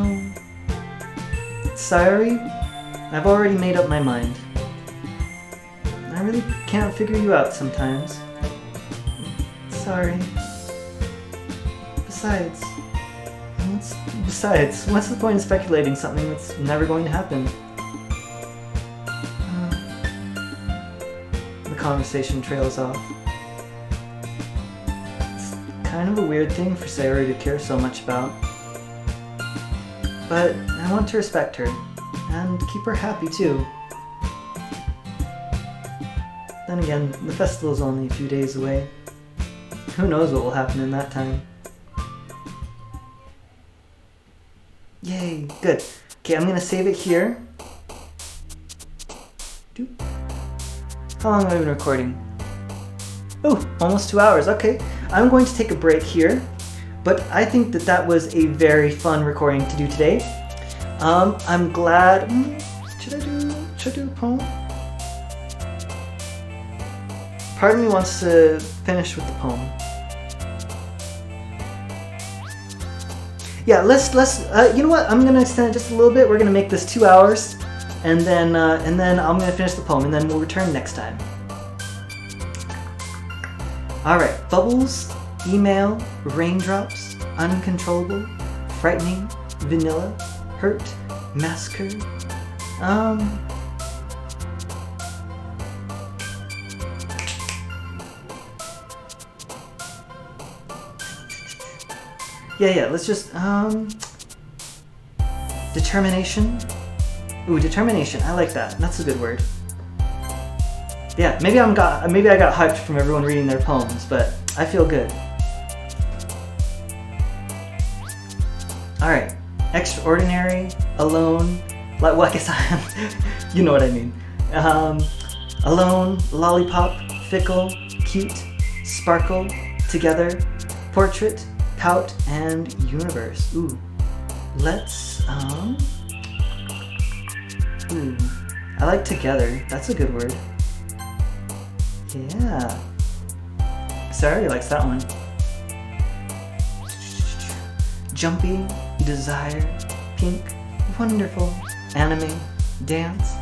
Sayori, I've already made up my mind. I really can't figure you out sometimes. Sorry. Besides, what's the point in speculating something that's never going to happen? The conversation trails off. It's kind of a weird thing for Sayori to care so much about. But I want to respect her, and keep her happy too. Then again, the festival's only a few days away. Who knows what will happen in that time. Yay, good. Okay, I'm gonna save it here. How long have I been recording? Oh, almost 2 hours, okay. I'm going to take a break here, but I think that was a very fun recording to do today. I'm glad... Should I do a poem? Part of me wants to finish with the poem. Yeah, let's you know what? I'm gonna extend it just a little bit. We're gonna make this 2 hours, and then I'm gonna finish the poem, and then we'll return next time. All right, bubbles, email, raindrops, uncontrollable, frightening, vanilla, hurt, massacre. Yeah, let's just, determination. Ooh, determination, I like that. That's a good word. Yeah, maybe I got hyped from everyone reading their poems, but I feel good. Alright, extraordinary, alone, like, well, I guess I am, you know what I mean. Alone, lollipop, fickle, cute, sparkle, together, portrait, pout, and universe. Ooh. Let's, ooh. I like together. That's a good word. Yeah. Sarah likes that one. Jumpy, desire, pink, wonderful, anime, dance,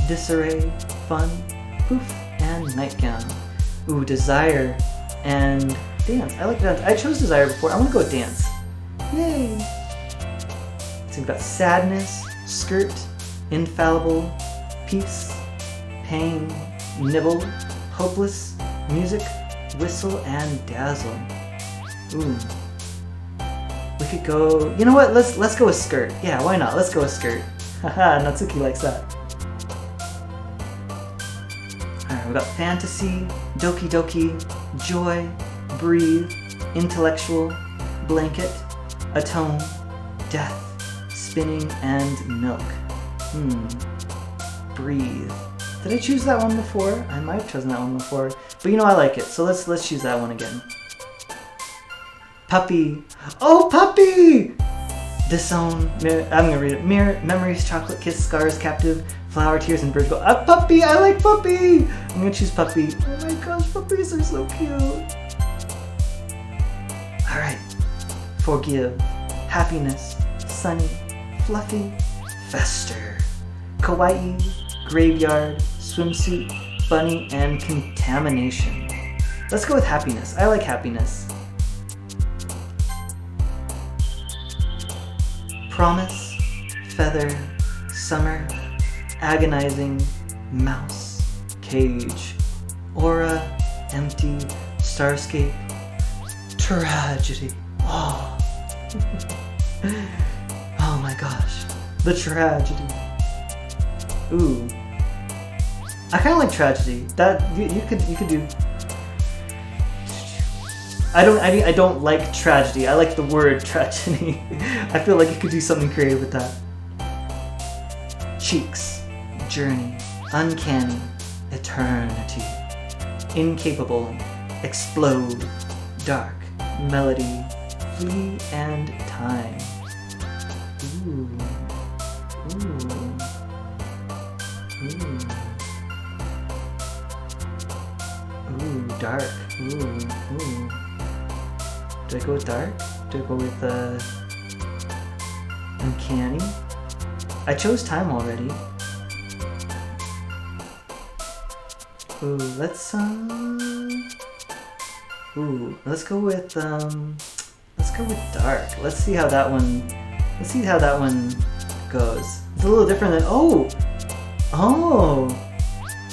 disarray, fun, poof, and nightgown. Ooh, desire and dance. I like that. I chose desire before. I want to go with dance. Yay! So we've got sadness, skirt, infallible, peace, pain, nibble, hopeless, music, whistle, and dazzle. Ooh. We could go, you know what, let's go with skirt. Yeah, why not? Let's go with skirt. Haha, Natsuki likes that. Alright, we got fantasy, doki doki, joy, breathe, intellectual, blanket, atone, death, spinning, and milk. Breathe. Did I choose that one before? I might have chosen that one before. But you know I like it, so let's choose that one again. Puppy. Oh, puppy! Disown. I'm gonna read it. Mirror, memories, chocolate kiss, scars, captive, flower, tears, and birds go. Puppy! I like puppy! I'm gonna choose puppy. Oh my gosh, puppies are so cute. Alright. Forgive. Happiness. Sunny. Fluffy. Fester. Kawaii. Graveyard. Swimsuit. Bunny. And contamination. Let's go with happiness. I like happiness. Promise, feather, summer, agonizing, mouse, cage, aura, empty, starscape, tragedy. Oh. Oh my gosh, the tragedy. Ooh, I kind of like tragedy. That you could do. I don't like tragedy. I like the word tragedy. I feel like you could do something creative with that. Cheeks, journey, uncanny, eternity, incapable, explode, dark, melody, flee, and time. Ooh, ooh, ooh, ooh, dark, ooh, ooh. Do I go with dark? Do I go with uncanny? I chose time already. Ooh, let's go with dark. Let's see how that one goes. It's a little different than oh,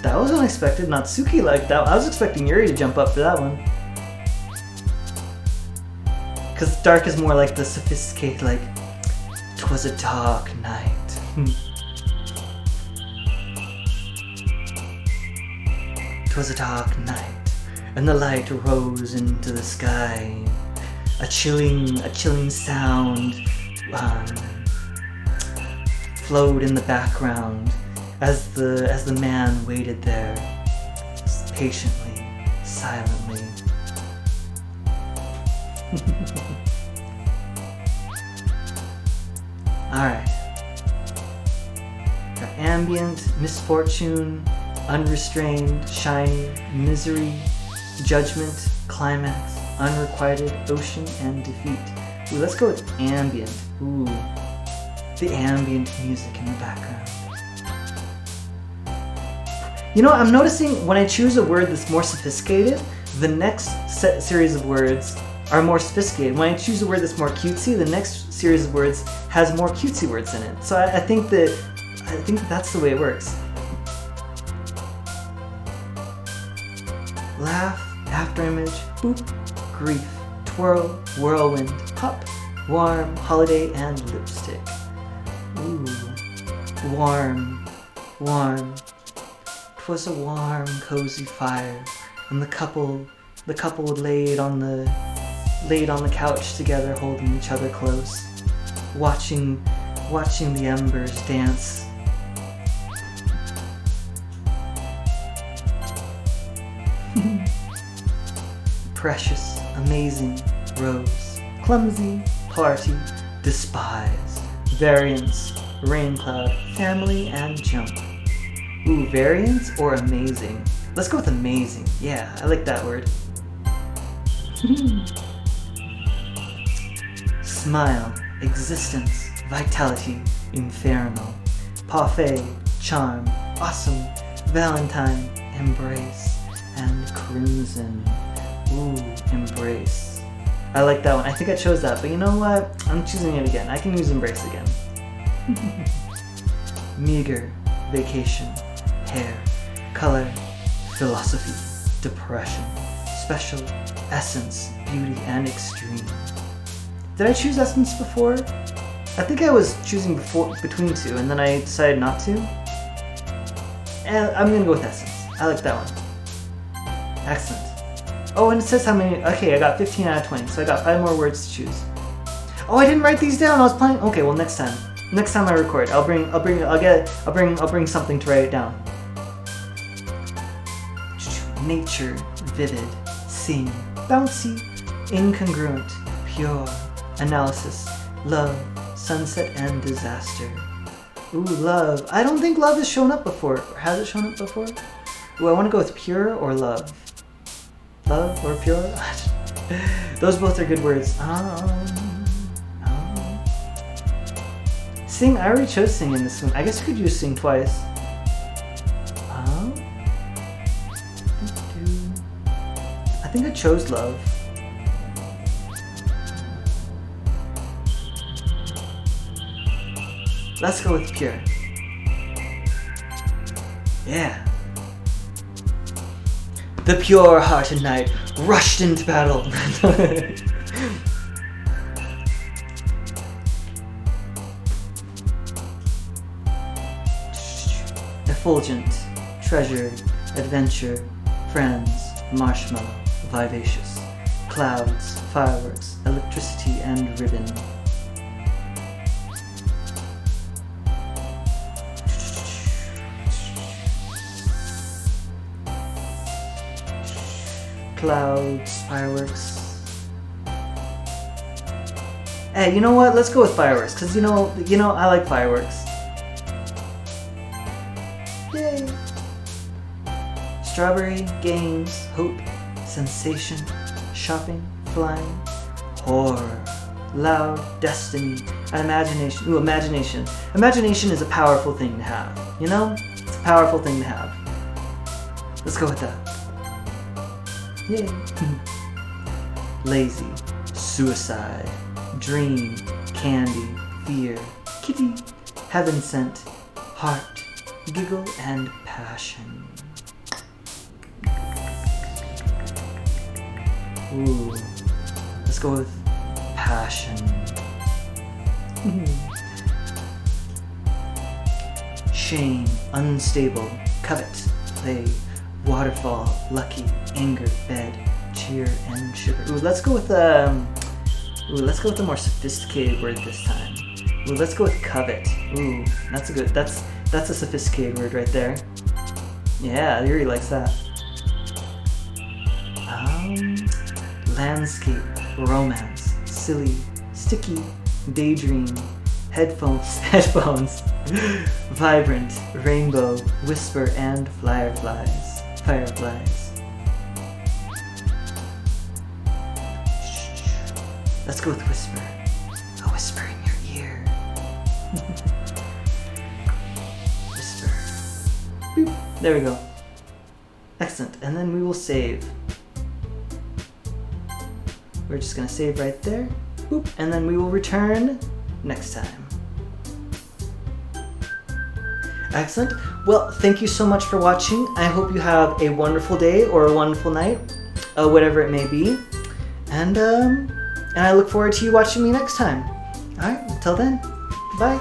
that was unexpected. Natsuki liked that. I was expecting Yuri to jump up for that one. Because dark is more like the sophisticated, like, 'twas a dark night. 'Twas a dark night, and the light rose into the sky. A chilling sound flowed in the background as the man waited there, patiently, silently. Alright. Got ambient, misfortune, unrestrained, shiny, misery, judgment, climax, unrequited, ocean, and defeat. Ooh, let's go with ambient. Ooh. The ambient music in the background. You know, I'm noticing when I choose a word that's more sophisticated, the next series of words are more sophisticated. When I choose a word that's more cutesy, the next series of words has more cutesy words in it. So I think that's the way it works. Laugh, afterimage, boop, grief, twirl, whirlwind, hop, warm, holiday, and lipstick. Ooh, warm, warm. 'Twas a warm, cozy fire, and the couple laid on the couch together, holding each other close, watching the embers dance. precious, amazing, rose, clumsy, party, despise, variance, rain cloud, family, and jump. Ooh, variance or amazing? Let's go with amazing. Yeah, I like that word. Smile, existence, vitality, inferno, parfait, charm, awesome, valentine, embrace, and crimson. Ooh, embrace. I like that one. I think I chose that, but you know what? I'm choosing it again. I can use embrace again. Meager, vacation, hair, color, philosophy, depression, special, essence, beauty, and extreme. Did I choose essence before? I think I was choosing between two, and then I decided not to. And I'm gonna go with essence. I like that one. Excellent. Oh, and it says how many. Okay, I got 15 out of 20, so I got 5 more words to choose. Oh, I didn't write these down. I was playing. Okay, well next time. Next time I record, I'll bring something to write it down. Nature, vivid, sing, bouncy, incongruent, pure, analysis, love, sunset, and disaster. Ooh, love. I don't think love has shown up before. Or has it shown up before? Ooh, I want to go with pure or love. Love or pure? Those both are good words. Sing, I already chose sing in this one. I guess you could use sing twice. I think I chose love. Let's go with pure. Yeah. The pure-hearted knight rushed into battle. Effulgent, treasured, adventure, friends, marshmallow, vivacious, clouds, fireworks, electricity, and ribbon. Clouds, fireworks. Hey, you know what? Let's go with fireworks, because you know, I like fireworks. Yay! Strawberry, games, hope, sensation, shopping, flying, horror, loud, destiny, imagination. Ooh, imagination. Imagination is a powerful thing to have. You know? It's a powerful thing to have. Let's go with that. Yay. Lazy, suicide, dream, candy, fear, kitty, heaven sent, heart, giggle, and passion. Ooh, let's go with passion. Shame, unstable, covet, play, waterfall, lucky, anger, bed, cheer, and sugar. Ooh, let's go with a more sophisticated word this time. Ooh, let's go with covet. Ooh, that's a sophisticated word right there. Yeah, Yuri likes that. Landscape, romance, silly, sticky, daydream, headphones, vibrant, rainbow, whisper, and fireflies. Let's go with whisper. A whisper in your ear. Whisper. Boop. There we go. Excellent. And then we will save. We're just going to save right there. Boop. And then we will return next time. Excellent. Well, thank you so much for watching. I hope you have a wonderful day or a wonderful night, whatever it may be. And I look forward to you watching me next time. All right, until then, bye.